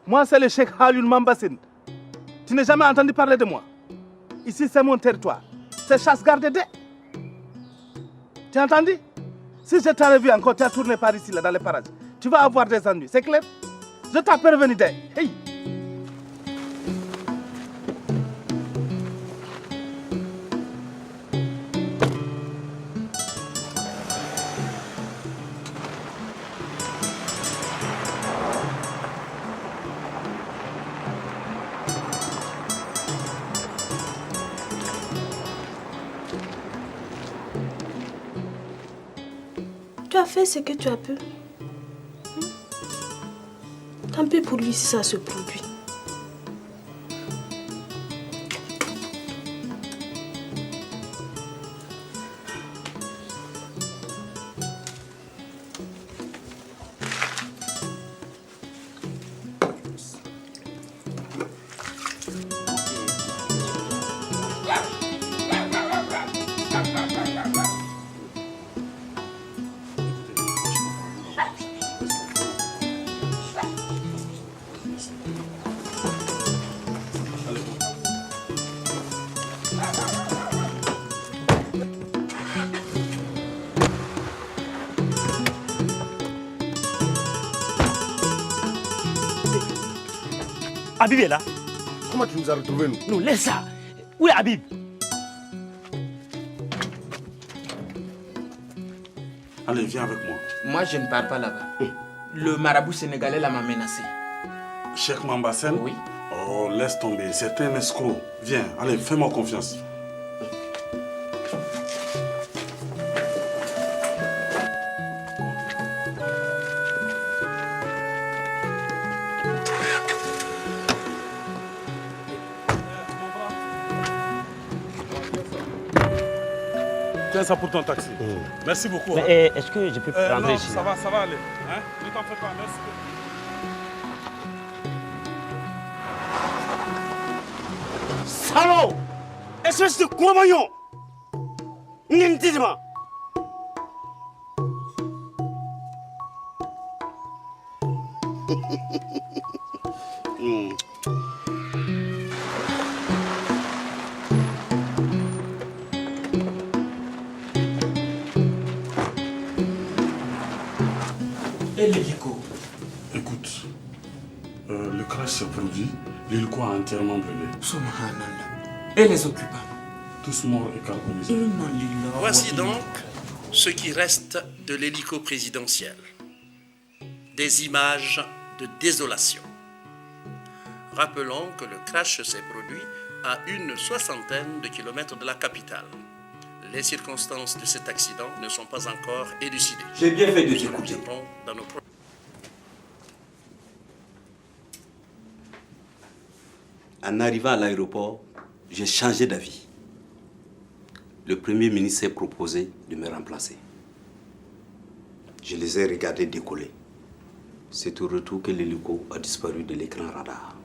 Moi, c'est le Cheikh Halioun Mambassine. Tu n'as jamais entendu parler de moi. Ici, c'est mon territoire. C'est chasse gardée. Tu as entendu? Si je t'avais vu encore, tu as tourné par ici, là, dans les parages. Tu vas avoir des ennuis, c'est clair? Je t'ai prévenu. Hey! Tu as fait ce que tu as pu. Tant pis pour lui si ça se produit. Habib est là. Comment tu nous as retrouvés, nous? Non, laisse ça. Où est Habib? Allez, viens avec moi. Moi, je ne pars pas là-bas. Le marabout sénégalais là m'a menacé. Cheikh Mambassène? Oui. Oh, laisse tomber. C'est un escroc. Viens, allez, fais-moi confiance. Tiens ça pour ton taxi. Merci beaucoup. Mais est-ce que je peux prendre non, ici? ça va aller. Hein? Ne t'en fais pas, merci. Salaud! Espèce de cromaillon! N'importe. Et l'hélico? Écoute, le crash s'est produit, l'hélico a entièrement brûlé. Subhanallah. Et les occupants? Tous morts et carbonisés. Voici donc ce qui reste de l'hélico présidentiel. Des images de désolation. Rappelons que le crash s'est produit à une 60aine de kilomètres de la capitale. Les circonstances de cet accident ne sont pas encore élucidées. J'ai bien fait de Nous t'écouter. reviendrons dans nos pro- En arrivant à l'aéroport, j'ai changé d'avis. Le Premier ministre s'est proposé de me remplacer. Je les ai regardés décoller. C'est au retour que l'hélico a disparu de l'écran radar.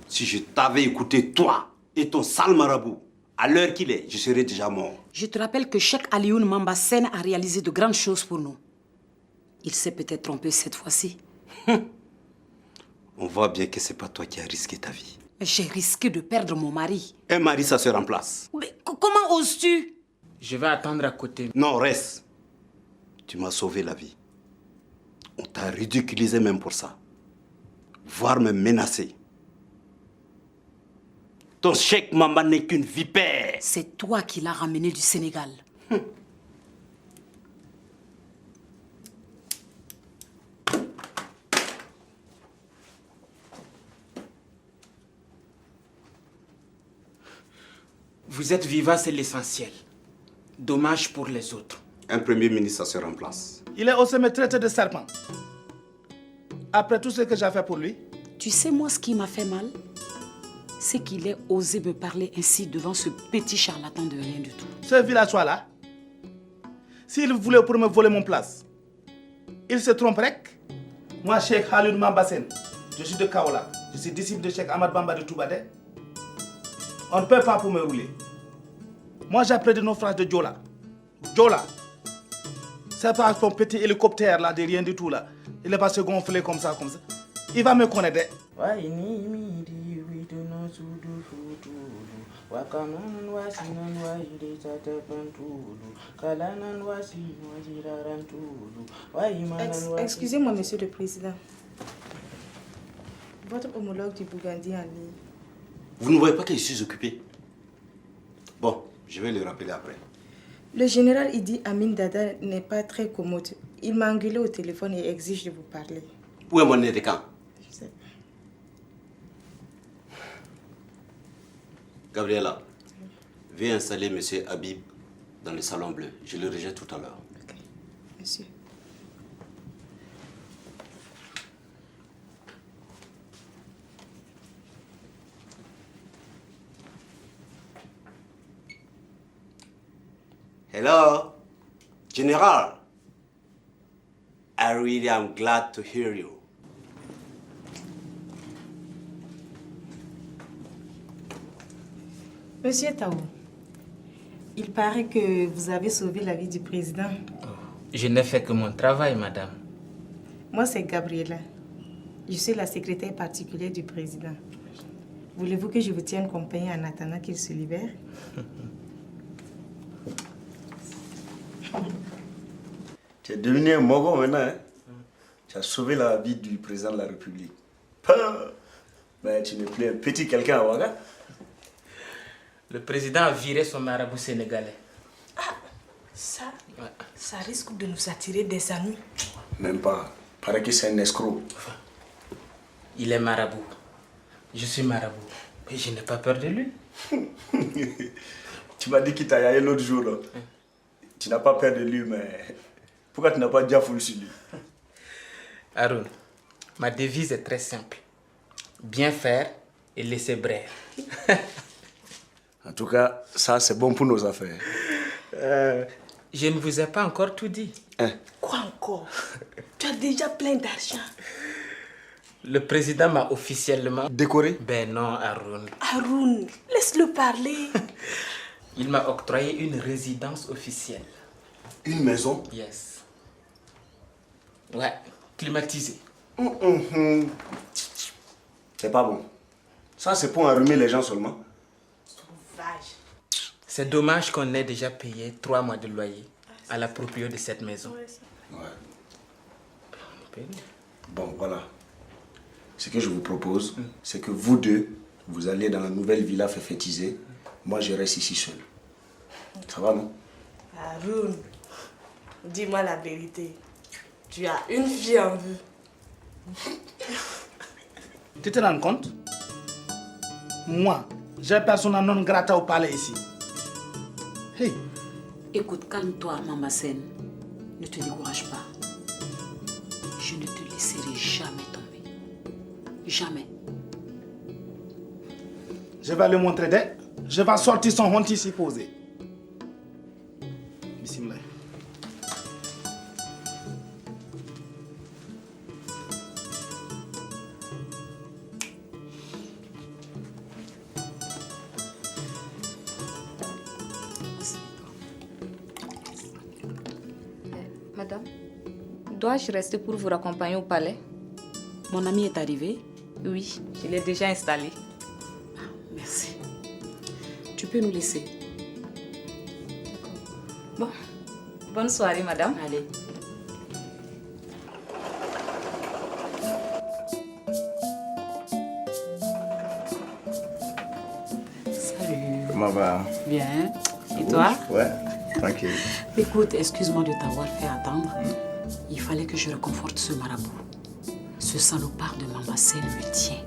Si je t'avais écouté, toi et ton sale marabout, à l'heure qu'il est, je serais déjà mort. Je te rappelle que Cheikh Alioune Mambassène a réalisé de grandes choses pour nous. Il s'est peut-être trompé cette fois-ci. On voit bien que c'est pas toi qui as risqué ta vie. J'ai risqué de perdre mon mari. Un mari, ça se remplace. Mais comment oses-tu? Je vais attendre à côté. Non, reste. Tu m'as sauvé la vie. On t'a ridiculisé même pour ça. Voire me menacer. Ton Cheikh Mamba n'est qu'une vipère. C'est toi qui l'as ramené du Sénégal. Vous êtes vivant, c'est l'essentiel. Dommage pour les autres. Un premier ministre, ça se remplace. Il est osé me traiter de serpent. Après tout ce que j'ai fait pour lui. Tu sais, moi, ce qui m'a fait mal, c'est qu'il ait osé me parler ainsi devant ce petit charlatan de rien du tout. Ce villageois-là, s'il voulait pour me voler mon place, il se tromperait. Moi, Cheikh Alioune Mambassène, je suis de Kaola. Je suis disciple de Cheikh Ahmad Bamba de Toubadé. On ne peut pas pour me rouler. Moi, j'ai appris de nos phrases de Djola. Djola, c'est pas ton petit hélicoptère là, de rien du tout là. Il est passé gonflé comme ça, Il va me connaître. Excusez-moi, monsieur le président. Votre homologue du Bougandi en ligne. Vous ne voyez pas que je suis occupé? Bon, je vais le rappeler après. Le général Idi Amin Dada n'est pas très commode. Il m'a engueulé au téléphone et exige de vous parler. Où est mon aide de camp? Je sais pas. Gabriela, viens installer M. Habib dans le salon bleu. Je le rejette tout à l'heure. Monsieur. Hello, General. I really am glad to hear you. Monsieur Tao, il paraît que vous avez sauvé la vie du président. Je n'ai fait que mon travail, madame. Moi, c'est Gabriela. Je suis la secrétaire particulière du président. Voulez-vous que je vous tienne compagnie en attendant qu'il se libère? Tu es devenu un mogon maintenant, hein? Tu as sauvé la vie du président de la République. Ben, tu n'es plus un petit quelqu'un à Ouaga. Le président a viré son marabout sénégalais. Ça risque de nous attirer des ennuis. Même pas. Paraît que c'est un escroc. Il est marabout. Je suis marabout. Mais je n'ai pas peur de lui. Tu m'as dit qu'il t'a yaillé l'autre jour. Là. Tu n'as pas peur de lui, mais pourquoi tu n'as pas déjà foulé sur lui? Haroun, ma devise est très simple. Bien faire et laisser brère. En tout cas, ça c'est bon pour nos affaires. Je ne vous ai pas encore tout dit. Quoi encore? Tu as déjà plein d'argent. Le président m'a officiellement... Décoré? Ben non, Haroun. Haroun, laisse-le parler. Il m'a octroyé une résidence officielle. Une maison? Yes. Ouais, climatisée. C'est pas bon. Ça c'est pour enrhumer les gens seulement. C'est dommage qu'on ait déjà payé 3 mois de loyer à la propriété de cette maison. Ouais. Bon, voilà. Ce que je vous propose, c'est que vous deux, vous allez dans la nouvelle villa féfétisée. Moi, je reste ici seul. Ça va, non? Haroun, dis-moi la vérité. Tu as une fille en vue. Tu te rends compte? Moi, j'ai personne non grata au palais ici. Hey. Écoute, calme-toi, Maman Sen. Ne te décourage pas. Je ne te laisserai jamais tomber. Jamais. Je vais le montrer dès. Je vais sortir son honte ici posé. Bismillah. Madame, dois-je rester pour vous raccompagner au palais? Mon ami est arrivé? Oui, je l'ai déjà installé. Merci. Tu peux nous laisser. Bon, bonne soirée, madame. Allez. Salut. Comment va? Bien. Et toi? Ouais, tranquille. Écoute, excuse-moi de t'avoir fait attendre. Il fallait que je réconforte ce marabout. Ce salopard de Maman Sen me tient.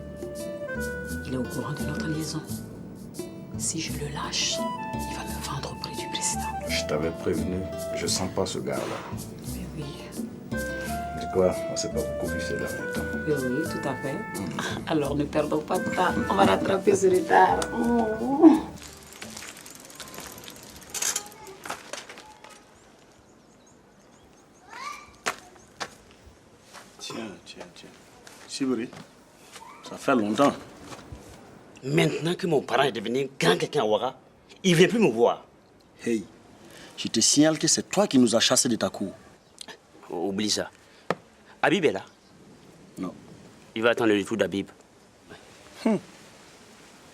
Il est au courant de notre liaison. Si je le lâche, il va me vendre auprès du président. Je t'avais prévenu, je sens pas ce gars-là. Mais oui. C'est quoi? On s'est pas beaucoup vu ces derniers temps. Mais oui, tout à fait. Alors ne perdons pas de temps. On va rattraper ce retard. Tiens. Sibori, ça fait longtemps. Maintenant que mon parent est devenu grand quelqu'un à Ouaga, il ne vient plus me voir. Hey, je te signale que c'est toi qui nous as chassés de ta cour. Oublie ça. Habib est là? Non. Il va attendre le retour d'Habib.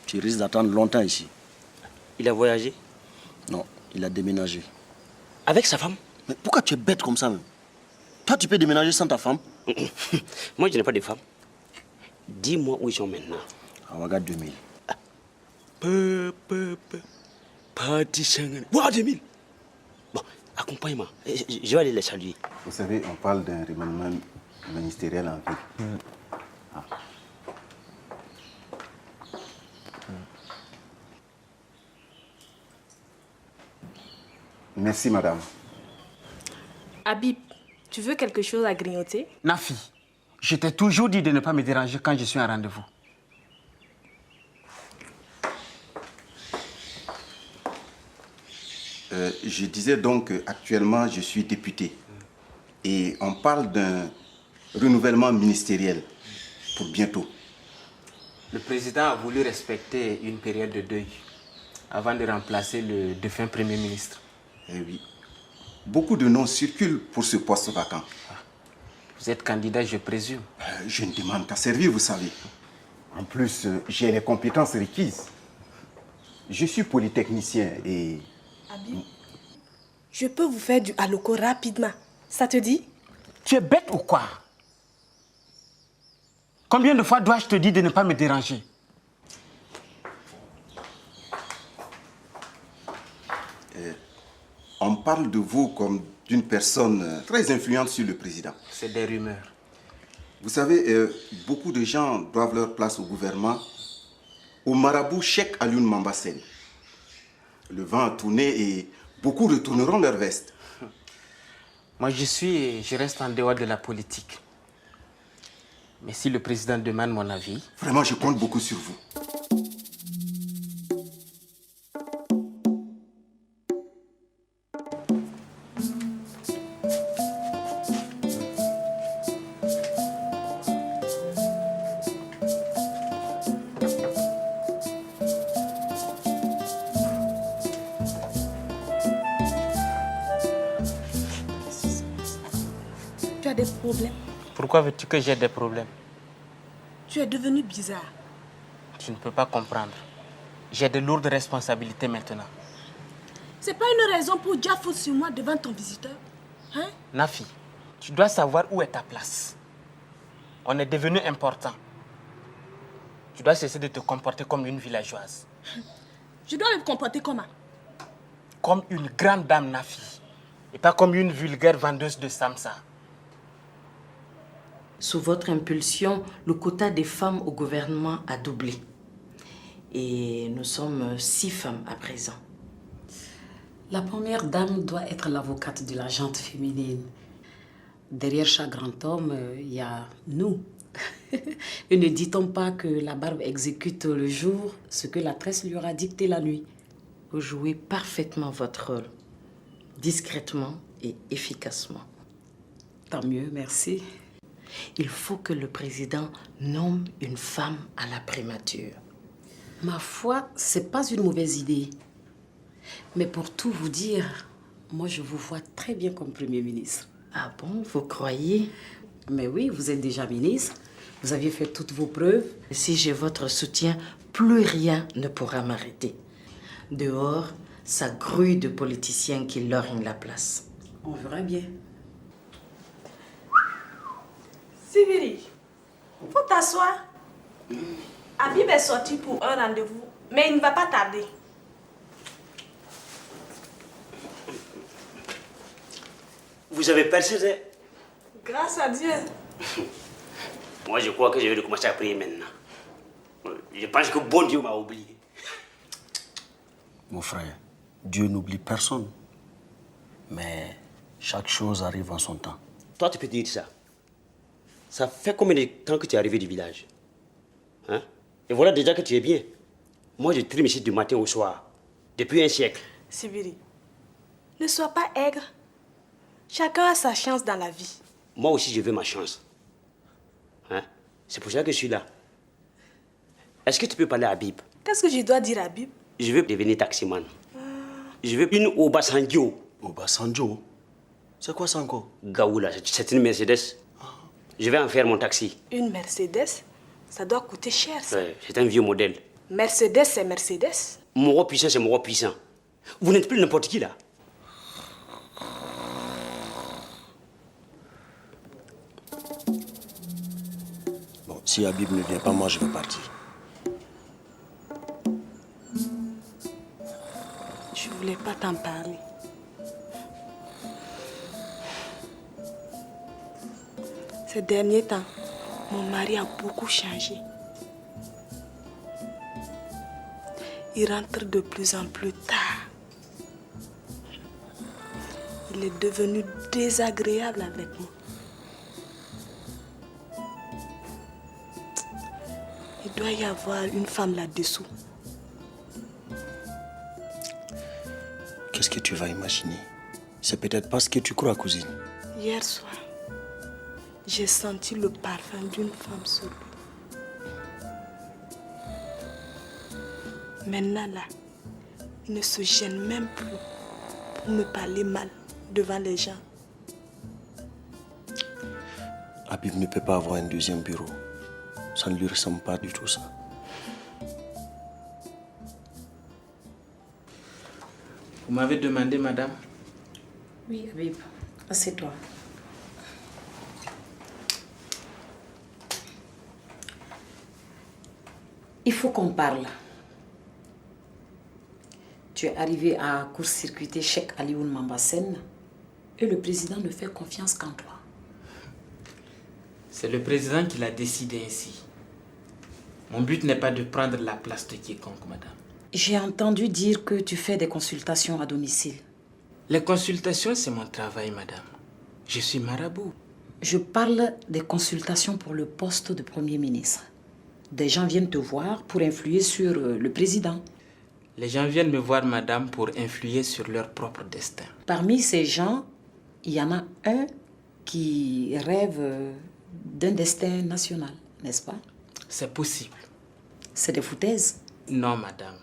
Tu risques d'attendre longtemps ici. Il a voyagé? Non, il a déménagé. Avec sa femme? Mais pourquoi tu es bête comme ça même? Toi, tu peux déménager sans ta femme? Moi, je n'ai pas de femme. Dis-moi où ils sont maintenant. À Ouaga 2000. Pas 10 ans. Ouaga 2000. Bon, accompagne-moi. Je vais aller les saluer. Vous savez, on parle d'un remaniement ministériel en ville. Ah. Merci, madame. Habib, tu veux quelque chose à grignoter? Nafi, je t'ai toujours dit de ne pas me déranger quand je suis en rendez-vous. Je disais donc qu'actuellement, je suis député. Et on parle d'un renouvellement ministériel pour bientôt. Le président a voulu respecter une période de deuil avant de remplacer le défunt Premier ministre. Eh oui. Beaucoup de noms circulent pour ce poste vacant. Vous êtes candidat, je présume. Je ne demande qu'à servir, vous savez. En plus, j'ai les compétences requises. Je suis polytechnicien et... Habib, je peux vous faire du haloco rapidement. Ça te dit? Tu es bête ou quoi? Combien de fois dois-je te dire de ne pas me déranger? On parle de vous comme d'une personne très influente sur le président. C'est des rumeurs. Vous savez, beaucoup de gens doivent leur place au gouvernement, au marabout Cheikh Alioune Mamba Sène. Le vent a tourné et beaucoup retourneront leur veste. Moi, je reste en dehors de la politique. Mais si le président demande mon avis... Vraiment, je compte beaucoup sur vous. Tu as des problèmes. Pourquoi veux-tu que j'ai des problèmes? Tu es devenu bizarre. Tu ne peux pas comprendre. J'ai de lourdes responsabilités maintenant. C'est pas une raison pour dire faute sur moi devant ton visiteur. Hein? Nafi, tu dois savoir où est ta place. On est devenu important. Tu dois cesser de te comporter comme une villageoise. Je dois me comporter comment? Comme une grande dame, Nafi. Et pas comme une vulgaire vendeuse de samsa. Sous votre impulsion, le quota des femmes au gouvernement a doublé. Et nous sommes 6 femmes à présent. La première dame doit être l'avocate de la gente féminine. Derrière chaque grand homme, il y a nous. Et ne dit-on pas que la barbe exécute le jour ce que la tresse lui aura dicté la nuit? Vous jouez parfaitement votre rôle, discrètement et efficacement. Tant mieux, merci. Il faut que le président nomme une femme à la primature. Ma foi, c'est pas une mauvaise idée. Mais pour tout vous dire, moi je vous vois très bien comme Premier ministre. Ah bon, vous croyez? Mais oui, vous êtes déjà ministre. Vous aviez fait toutes vos preuves. Si j'ai votre soutien, plus rien ne pourra m'arrêter. Dehors, ça grouille de politiciens qui lorgnent la place. On verra bien. Sibiri, faut t'asseoir. Habib est sorti pour un rendez-vous, mais il ne va pas tarder. Vous avez percé? Grâce à Dieu. Moi, je crois que je vais commencer à prier maintenant. Je pense que bon Dieu m'a oublié. Mon frère, Dieu n'oublie personne. Mais chaque chose arrive en son temps. Toi, tu peux dire ça. Ça fait combien de temps que tu es arrivé du village? Hein? Et voilà déjà que tu es bien. Moi, je trime ici du matin au soir. Depuis un siècle. Sibiri, ne sois pas aigre. Chacun a sa chance dans la vie. Moi aussi, je veux ma chance. Hein? C'est pour ça que je suis là. Est-ce que tu peux parler à Habib? Qu'est-ce que je dois dire à Habib? Je veux devenir taximan. Je veux une Obasanjo. Obasanjo? C'est quoi ça encore? Gaoula, c'est une Mercedes. Je vais en faire mon taxi. Une Mercedes, ça doit coûter cher, ça. Ouais, c'est un vieux modèle. Mercedes, c'est Mercedes. Mon roi puissant, c'est mon roi puissant. Vous n'êtes plus n'importe qui, là. Bon, si Habib ne vient pas, moi je vais partir. Je voulais pas t'en parler. Ces derniers temps, mon mari a beaucoup changé. Il rentre de plus en plus tard. Il est devenu désagréable avec moi. Il doit y avoir une femme là-dessous. Qu'est-ce que tu vas imaginer? C'est peut-être pas ce que tu crois, cousine. Hier soir, j'ai senti le parfum d'une femme sur lui. Maintenant là, il ne se gêne même plus pour me parler mal devant les gens. Habib ne peut pas avoir un deuxième bureau. Ça ne lui ressemble pas du tout, ça. Vous m'avez demandé, madame? Oui, Habib. Assieds-toi. Il faut qu'on parle. Tu es arrivé à court-circuiter Cheikh Alioune Mambassène et le président ne fait confiance qu'en toi. C'est le président qui l'a décidé ainsi. Mon but n'est pas de prendre la place de quiconque, madame. J'ai entendu dire que tu fais des consultations à domicile. Les consultations, c'est mon travail, madame. Je suis marabout. Je parle des consultations pour le poste de Premier ministre. Des gens viennent te voir pour influer sur le président. Les gens viennent me voir, madame, pour influer sur leur propre destin. Parmi ces gens, il y en a un qui rêve d'un destin national, n'est-ce pas? C'est possible. C'est des foutaises? Non, madame.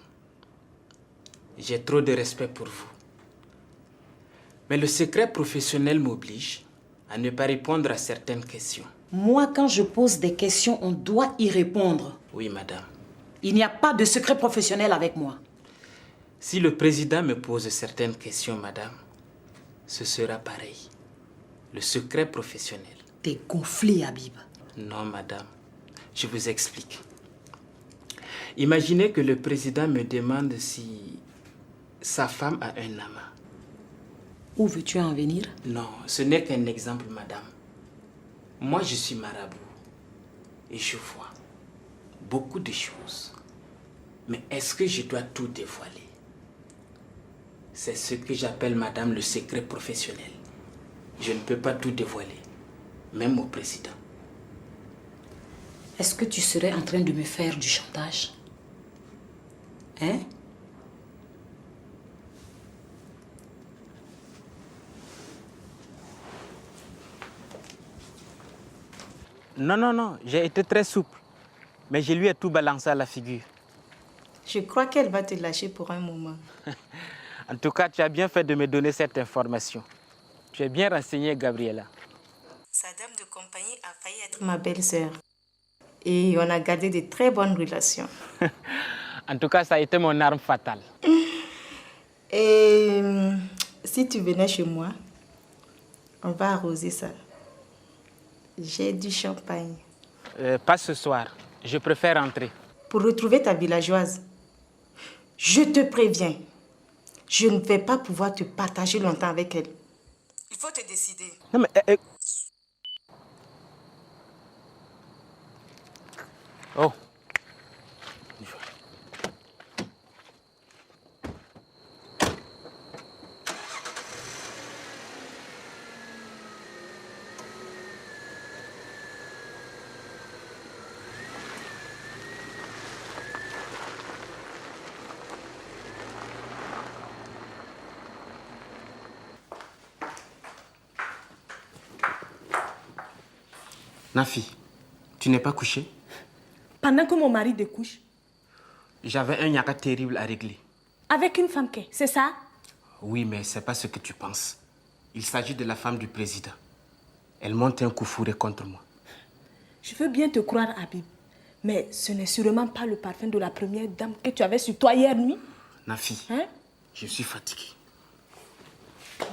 J'ai trop de respect pour vous. Mais le secret professionnel m'oblige à ne pas répondre à certaines questions. Moi, quand je pose des questions, on doit y répondre. Oui, madame. Il n'y a pas de secret professionnel avec moi. Si le président me pose certaines questions, madame, ce sera pareil. Le secret professionnel. T'es gonflé, Habib. Non, madame. Je vous explique. Imaginez que le président me demande si sa femme a un amant. Où veux-tu en venir? Non, ce n'est qu'un exemple, madame. Moi, je suis marabout et je vois beaucoup de choses. Mais est-ce que je dois tout dévoiler? C'est ce que j'appelle, madame, le secret professionnel. Je ne peux pas tout dévoiler, même au président. Est-ce que tu serais en train de me faire du chantage? Hein? Non, non, non, j'ai été très souple. Mais je lui ai tout balancé à la figure. Je crois qu'elle va te lâcher pour un moment. En tout cas, tu as bien fait de me donner cette information. Tu es bien renseignée, Gabriela. Sa dame de compagnie a failli être ma belle-sœur. Et on a gardé de très bonnes relations. En tout cas, ça a été mon arme fatale. Et si tu venais chez moi, on va arroser ça. J'ai du champagne. Pas ce soir. Je préfère rentrer. Pour retrouver ta villageoise, je te préviens, je ne vais pas pouvoir te partager longtemps avec elle. Il faut te décider. Non, mais... Oh. Nafi, tu n'es pas couchée? Pendant que mon mari découche? J'avais un yaka terrible à régler. Avec une femme, c'est ça? Oui, mais c'est pas ce que tu penses. Il s'agit de la femme du président. Elle monte un coup fourré contre moi. Je veux bien te croire, Habib. Mais ce n'est sûrement pas le parfum de la première dame que tu avais sur toi hier nuit. Nafi, hein? Je suis fatigué.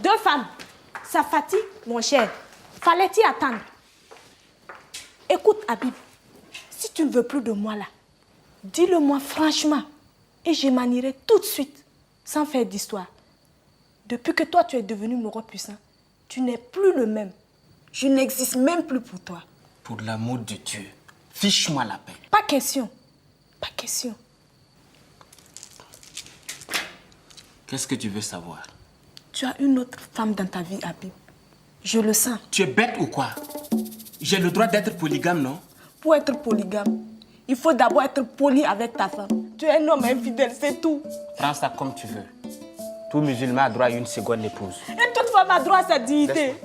2 femmes, ça fatigue, mon cher. Fallait-il attendre? Écoute, Habib, si tu ne veux plus de moi là, dis-le-moi franchement et je m'en irai tout de suite, sans faire d'histoire. Depuis que toi tu es devenu mon roi puissant, tu n'es plus le même. Je n'existe même plus pour toi. Pour l'amour de Dieu, fiche-moi la paix. Pas question, pas question. Qu'est-ce que tu veux savoir? Tu as une autre femme dans ta vie, Habib. Je le sens. Tu es bête ou quoi? J'ai le droit d'être polygame, non? Pour être polygame, il faut d'abord être poli avec ta femme. Tu es un homme infidèle, c'est tout. Prends ça comme tu veux. Tout musulman a droit à une seconde épouse. Et toute femme a droit à sa dignité.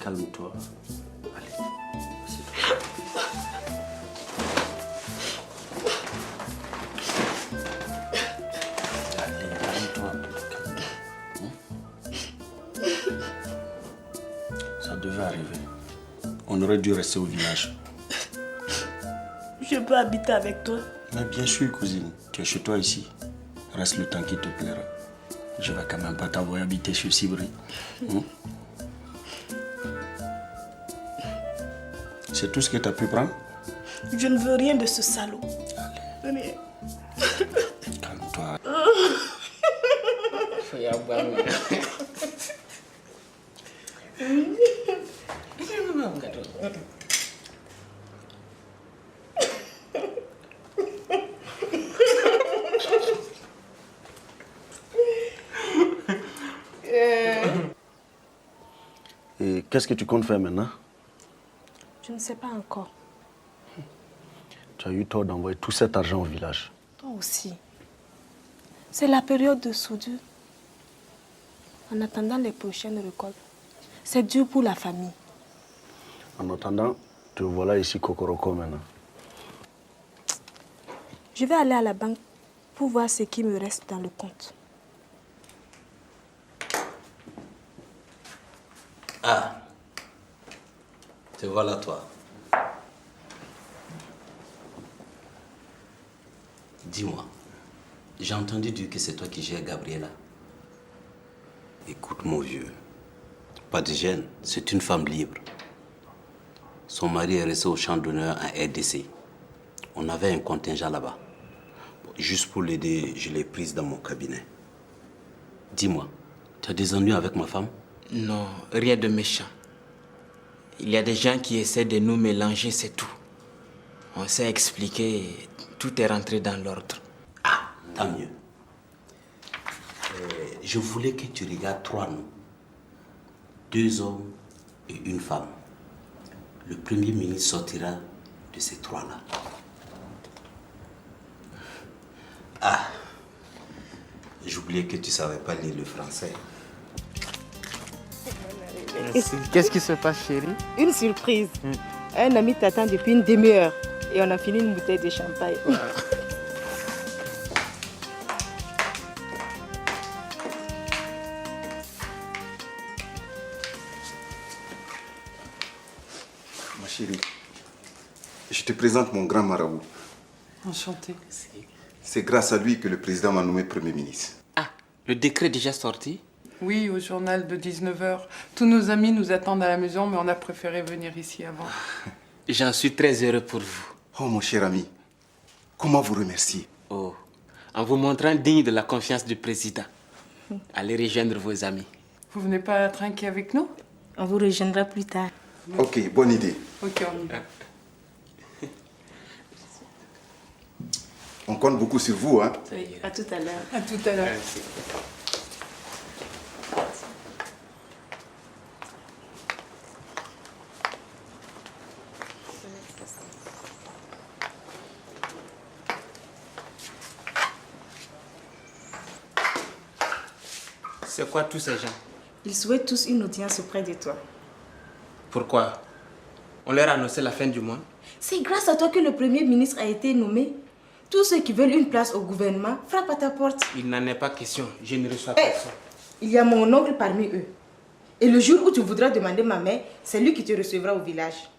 Calme-toi. Allez, assieds-toi. Allez, calme-toi. Ça devait arriver. On aurait dû rester au village. Je peux habiter avec toi. Mais bien sûr, cousine. Tu es chez toi ici. Reste le temps qui te plaira. Je vais quand même pas t'avoir habité sur Sibri. C'est tout ce que tu as pu prendre? Je ne veux rien de ce salaud. Allez. Calme-toi. Et qu'est-ce que tu comptes faire maintenant? Je ne sais pas encore. Tu as eu tort d'envoyer tout cet argent au village. Toi aussi. C'est la période de soudure. En attendant les prochaines récoltes, c'est dur pour la famille. En attendant, te voilà ici Kokoroko maintenant. Je vais aller à la banque pour voir ce qui me reste dans le compte. Ah, te voilà toi. Dis-moi, j'ai entendu dire que c'est toi qui gères Gabriela. Écoute mon vieux, pas de gêne, c'est une femme libre. Son mari est resté au champ d'honneur à RDC. On avait un contingent là-bas. Juste pour l'aider, je l'ai prise dans mon cabinet. Dis-moi, tu as des ennuis avec ma femme? Non, rien de méchant. Il y a des gens qui essaient de nous mélanger, c'est tout. On s'est expliqué et tout est rentré dans l'ordre. Ah, tant mieux. Je voulais que tu regardes 3 noms. 2 hommes et une femme. Le Premier ministre sortira de ces 3-là. Ah, j'oubliais que tu ne savais pas lire le français. Qu'est-ce qui se passe, chérie? Une surprise. Un ami t'attend depuis une demi-heure et on a fini une bouteille de champagne. Ma chérie, je te présente mon grand marabout. Enchanté. C'est grâce à lui que le président m'a nommé Premier ministre. Le décret est déjà sorti? Oui, au journal de 19h. Tous nos amis nous attendent à la maison, mais on a préféré venir ici avant. J'en suis très heureux pour vous. Oh, mon cher ami, comment vous remercier? Oh, en vous montrant digne de la confiance du président. Allez rejoindre vos amis. Vous venez pas trinquer avec nous? On vous rejoindra plus tard. Ok, bonne idée. Ok, on y va. On compte beaucoup sur vous, hein? Oui, à tout à l'heure. À tout à l'heure. C'est quoi tous ces gens? Ils souhaitent tous une audience auprès de toi. Pourquoi? On leur a annoncé la fin du mois? C'est grâce à toi que le Premier ministre a été nommé. Tous ceux qui veulent une place au gouvernement frappent à ta porte. Il n'en est pas question. Je ne reçois personne. Il y a mon oncle parmi eux. Et le jour où tu voudras demander ma mère, c'est lui qui te recevra au village.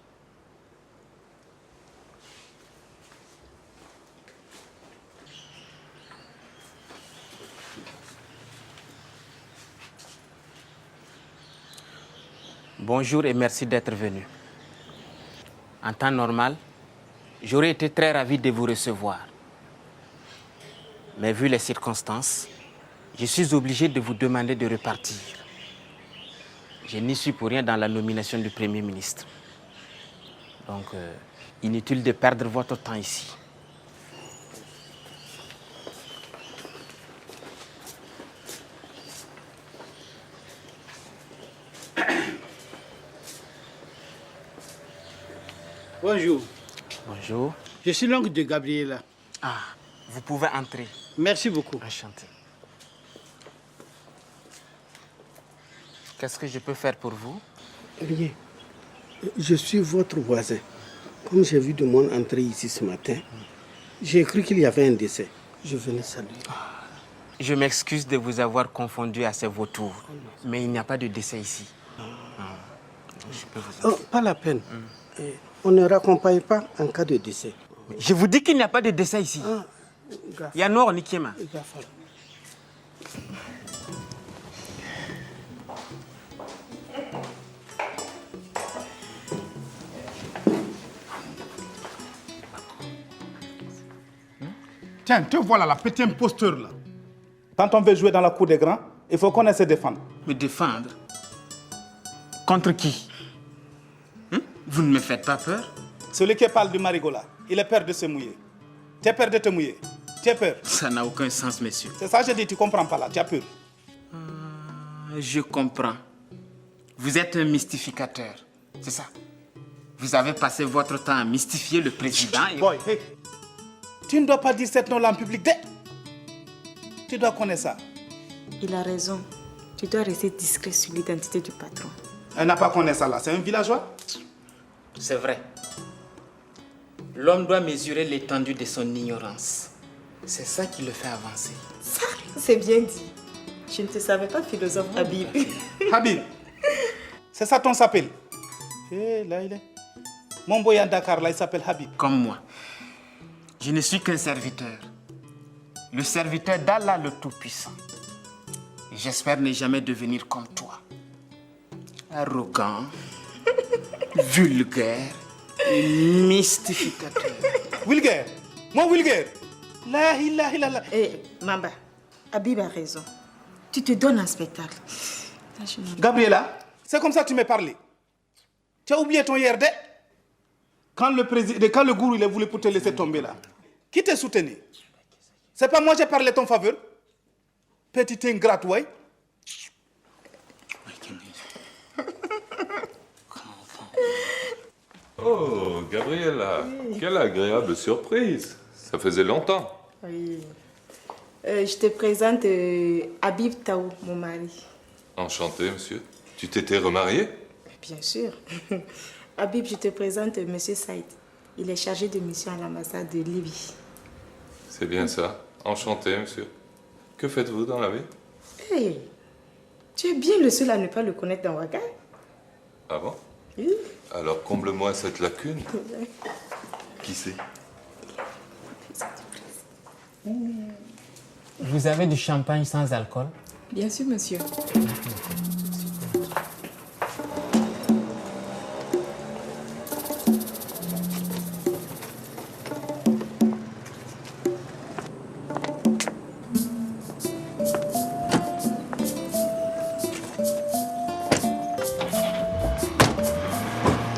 Bonjour et merci d'être venu. En temps normal, j'aurais été très ravi de vous recevoir. Mais vu les circonstances, je suis obligé de vous demander de repartir. Je n'y suis pour rien dans la nomination du Premier ministre. Donc, inutile de perdre votre temps ici. Bonjour. Bonjour. Je suis l'oncle de Gabriela. Ah, vous pouvez entrer. Merci beaucoup. Enchanté. Qu'est-ce que je peux faire pour vous? Rien. Je suis votre voisin. Comme j'ai vu de monde entrer ici ce matin, j'ai cru qu'il y avait un décès. Je venais saluer. Je m'excuse de vous avoir confondu à ces vautours, mais il n'y a pas de décès ici. Je peux vous... Oh, pas la peine. On ne raccompagne pas en cas de décès. Je vous dis qu'il n'y a pas de décès ici. Il y a Nord Nikiema. Tiens, te voilà la petit imposteur là. Quand on veut jouer dans la cour des grands, il faut qu'on essaie de se défendre. Me défendre? Contre qui? Vous ne me faites pas peur? Celui qui parle du marigot là, il a peur de se mouiller. Tu as peur de te mouiller? Tu as peur? Ça n'a aucun sens, monsieur. C'est ça que je dis, tu comprends pas là, tu as peur. Je comprends. Vous êtes un mystificateur, c'est ça? Vous avez passé votre temps à mystifier le président et... Boy, hey. Tu ne dois pas dire cette nom-là en public. Tu dois connaître ça. Il a raison. Tu dois rester discret sur l'identité du patron. Elle n'a pas connu ça là, c'est un villageois. C'est vrai. L'homme doit mesurer l'étendue de son ignorance. C'est ça qui le fait avancer. Ça, c'est bien dit. Je ne te savais pas philosophe, Habib. Habib, c'est ça ton s'appelle? Eh, là il est. Mon boy à Dakar là, il s'appelle Habib. Comme moi. Je ne suis qu'un serviteur. Le serviteur d'Allah le Tout-Puissant. Et j'espère ne jamais devenir comme toi. Arrogant, vulgaire et mystificateur. Vulgaire? Moi vulgaire? La ilaha illallah. Eh, Mamba, Habib a raison. Tu te donnes un spectacle. Gabriela, c'est comme ça que tu m'as parlé. Tu as oublié ton hier quand le gourou il a voulu pour te laisser tomber là. Qui t'a soutenu? C'est pas moi qui ai parlé en ton faveur? Petite ingrate, ouais. Oh, Gabriela, quelle agréable surprise. Ça faisait longtemps. Oui. Je te présente Habib Taou, mon mari. Enchanté, monsieur. Tu t'étais remarié? Bien sûr. Habib, je te présente monsieur Saïd. Il est chargé de mission à l'ambassade de Libye. C'est bien ça. Enchanté, monsieur. Que faites-vous dans la vie? Hey, tu es bien le seul à ne pas le connaître dans Ouaga. Ah bon? Oui. Alors comble-moi cette lacune. Qui c'est? Vous avez du champagne sans alcool? Bien sûr, monsieur.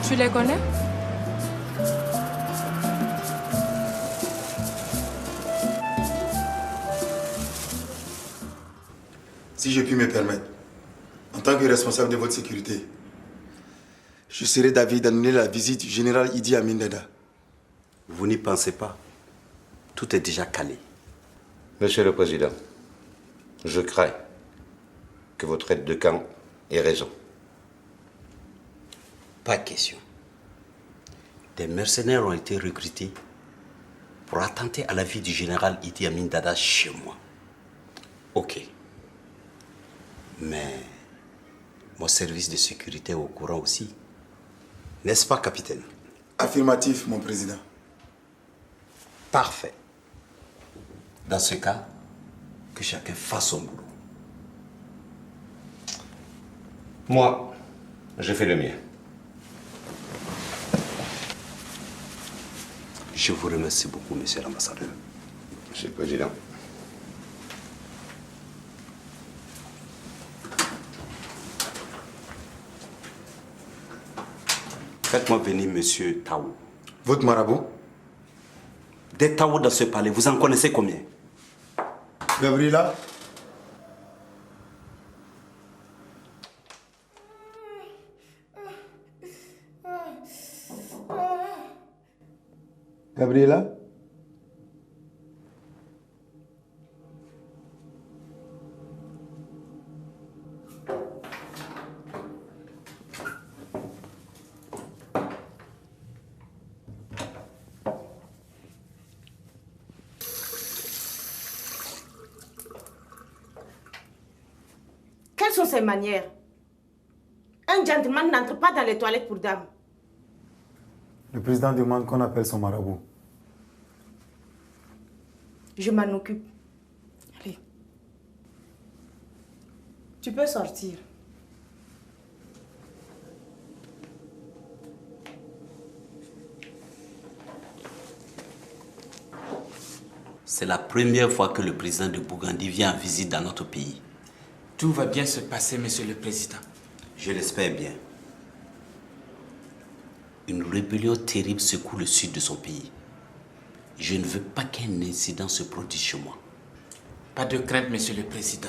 Tu les connais? Si je puis me permettre, en tant que responsable de votre sécurité, je serai d'avis d'annuler la visite du général Idi Amin Dada. Vous n'y pensez pas. Tout est déjà calé. Monsieur le Président, je crains que votre aide de camp ait raison. Pas question. Des mercenaires ont été recrutés pour attenter à la vie du général Idi Amin Dada chez moi. Ok. Mais mon service de sécurité est au courant aussi. N'est-ce pas, capitaine? Affirmatif, mon président. Parfait. Dans ce cas, que chacun fasse son boulot. Moi, je fais le mien. Je vous remercie beaucoup, monsieur l'ambassadeur. Monsieur le Président. Faites-moi venir monsieur Taou. Votre marabout? Des Taou dans ce palais, vous en connaissez combien? Gabriela? Gabriela? Quelles sont ces manières? Un gentleman n'entre pas dans les toilettes pour dames. Le président demande qu'on appelle son marabout. Je m'en occupe. Allez. Tu peux sortir. C'est la première fois que le président de Bougandi vient en visite dans notre pays. Tout va bien se passer, monsieur le président. Je l'espère bien. Une rébellion terrible secoue le sud de son pays. Je ne veux pas qu'un incident se produise chez moi. Pas de crainte, monsieur le président.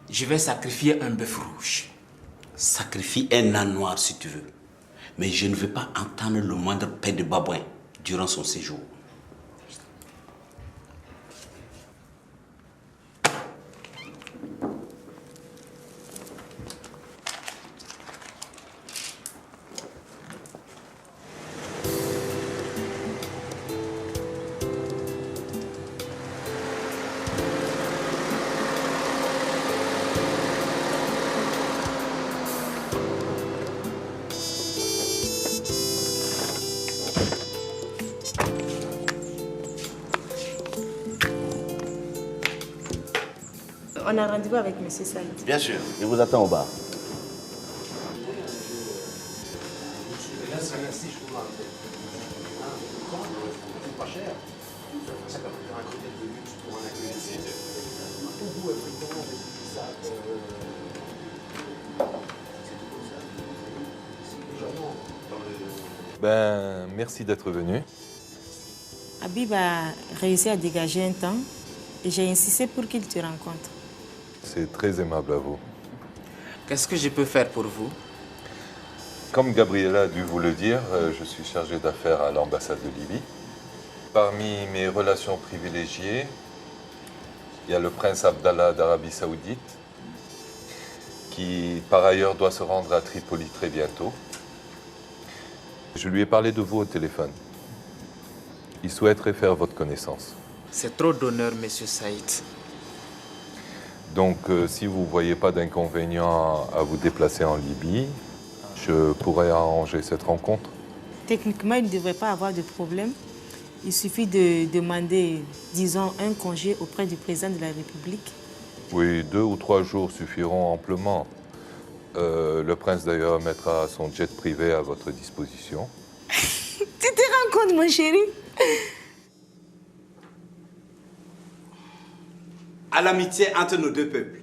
Je vais sacrifier un bœuf rouge. Sacrifie un âne noir si tu veux. Mais je ne veux pas entendre le moindre paix de babouin durant son séjour. On a rendez-vous avec M. Saïd. Bien sûr, je vous attends au bar. Ben, merci d'être venu. Habib a réussi à dégager un temps et j'ai insisté pour qu'il te rencontre. C'est très aimable à vous. Qu'est-ce que je peux faire pour vous? Comme Gabriela a dû vous le dire, je suis chargé d'affaires à l'ambassade de Libye. Parmi mes relations privilégiées, il y a le prince Abdallah d'Arabie Saoudite, qui par ailleurs doit se rendre à Tripoli très bientôt. Je lui ai parlé de vous au téléphone. Il souhaiterait faire votre connaissance. C'est trop d'honneur, monsieur Saïd. Donc, si vous ne voyez pas d'inconvénient à vous déplacer en Libye, je pourrais arranger cette rencontre. Techniquement, il ne devrait pas avoir de problème. Il suffit de demander, disons, un congé auprès du président de la République. Oui, 2 ou 3 jours suffiront amplement. Le prince, d'ailleurs, mettra son jet privé à votre disposition. Tu te rends compte, mon chéri? À l'amitié entre nos deux peuples.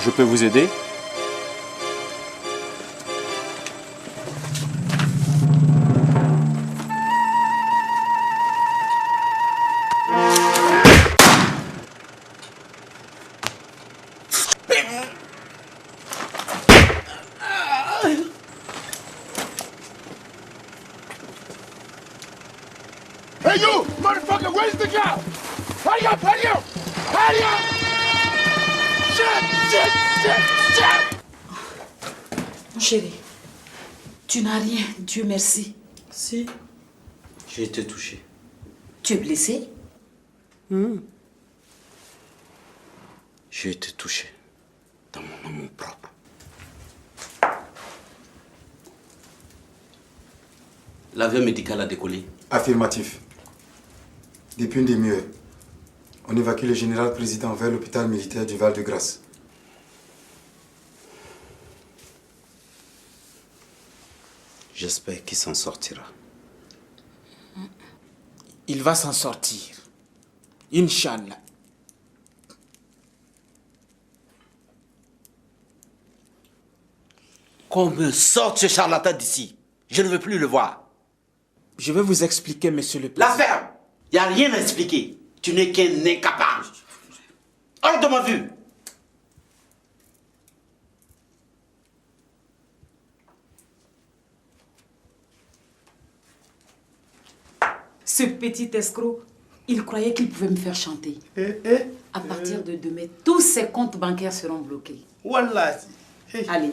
Je peux vous aider? Hey you, motherfucker, where's the guy? Hurry up, hurry up! Hurry up! Shit! Mon chéri, tu n'as rien, Dieu merci. Si, j'ai été touché. Tu es blessé? J'ai été touché dans mon amour propre. L'avion médical a décollé. Affirmatif. Depuis une demi-heure, on évacue le général président vers l'hôpital militaire du Val-de-Grâce. J'espère qu'il s'en sortira. Il va s'en sortir. Inch'Allah. Qu'on me sorte ce charlatan d'ici. Je ne veux plus le voir. Je vais vous expliquer, monsieur le président. La ferme! Il n'y a rien à expliquer. Tu n'es qu'un incapable. Hors de ma vue! Ce petit escroc, il croyait qu'il pouvait me faire chanter. À partir de demain, tous ses comptes bancaires seront bloqués. Wallah. Allez.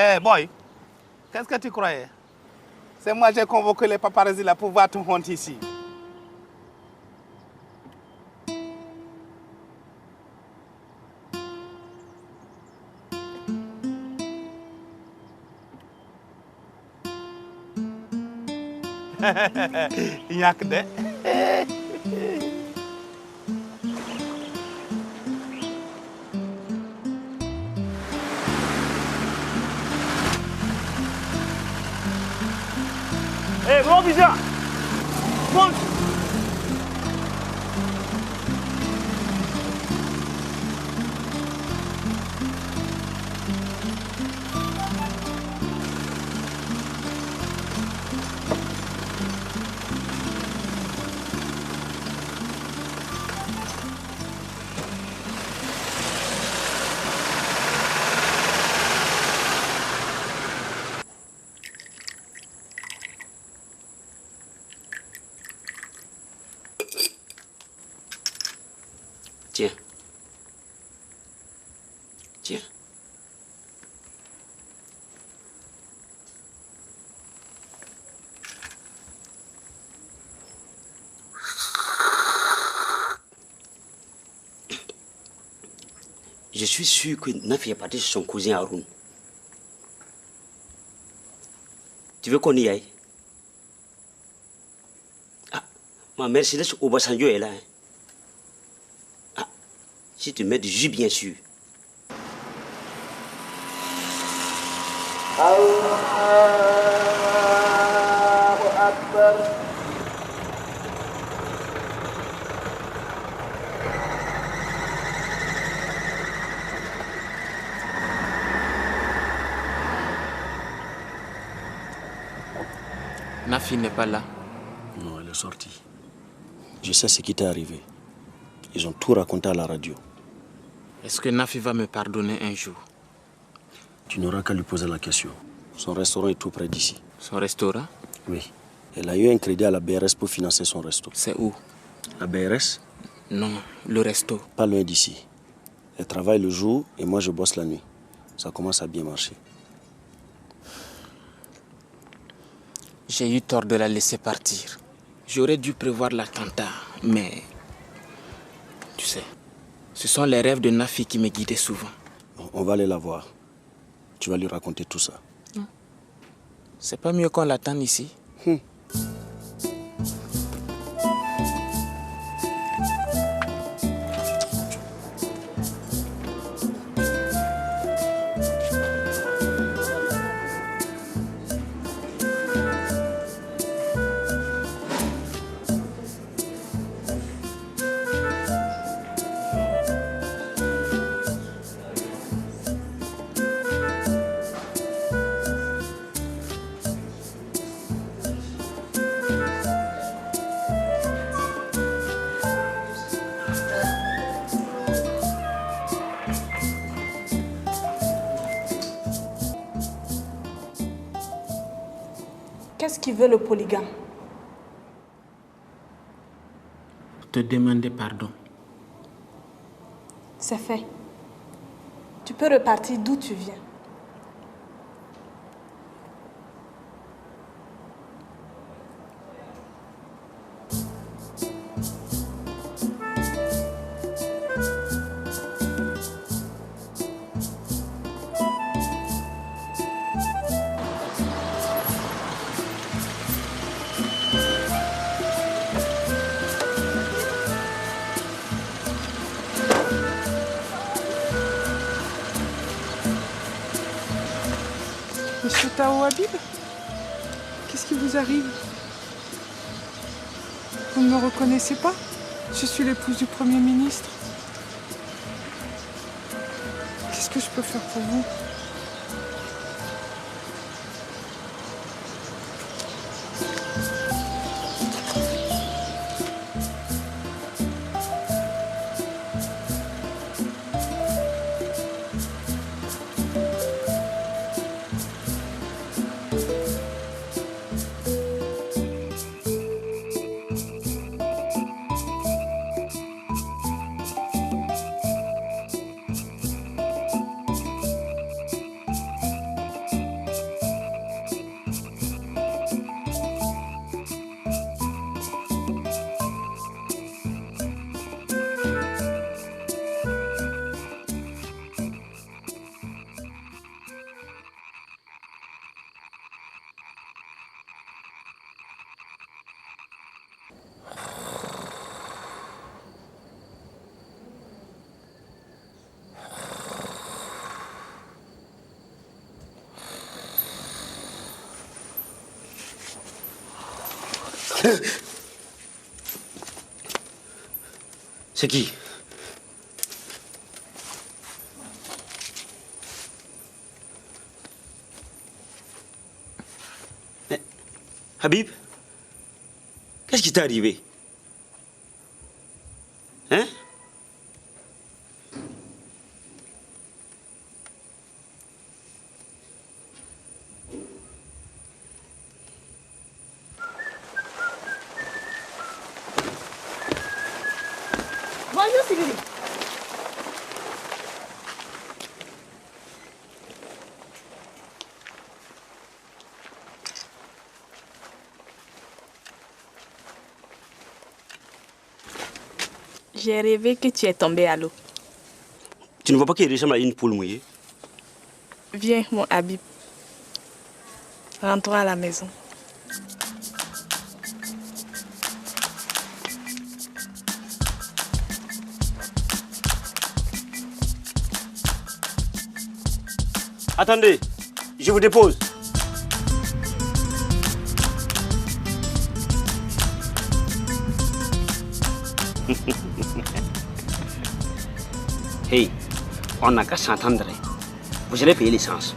Eh boy, qu'est-ce que tu croyais? C'est moi qui ai convoqué les paparazzi là pour voir ton compte ici. Il n'y a que des... Hé, monte déjà! Monte! Tiens. Tiens. Je suis sûr que Nafi est parti chez son cousin Haroun. Tu veux qu'on y aille? Ah, ma Mercedes Obasanjo est là. Hein? Ah, si tu mets du jus, bien sûr. Allahu Akbar. Nafi n'est pas là. Non, elle est sortie. Je sais ce qui t'est arrivé. Ils ont tout raconté à la radio. Est-ce que Nafi va me pardonner un jour? Tu n'auras qu'à lui poser la question. Son restaurant est tout près d'ici. Son restaurant? Oui. Elle a eu un crédit à la BRS pour financer son resto. C'est où? La BRS? Non, le resto. Pas loin d'ici. Elle travaille le jour et moi je bosse la nuit. Ça commence à bien marcher. J'ai eu tort de la laisser partir. J'aurais dû prévoir l'attentat, mais... Tu sais, ce sont les rêves de Nafi qui me guidaient souvent. On va aller la voir. Tu vas lui raconter tout ça. C'est pas mieux qu'on l'attende ici? Qu'est-ce qui veut le polygame? Te demander pardon. C'est fait. Tu peux repartir d'où tu viens. Monsieur Tao Habib, qu'est-ce qui vous arrive? Vous ne me reconnaissez pas? Je suis l'épouse du Premier ministre. Qu'est-ce que je peux faire pour vous? C'est qui? Mais, Habib, qu'est-ce qui t'est arrivé? Hein? Bonjour Sylvie. J'ai rêvé que tu es tombé à l'eau. Tu ne vois pas qu'il ressemble à une poule mouillée? Viens, mon Habib. Rentre à la maison. Attendez, je vous dépose. Hey, on n'a qu'à s'entendre. Vous allez payer l'essence.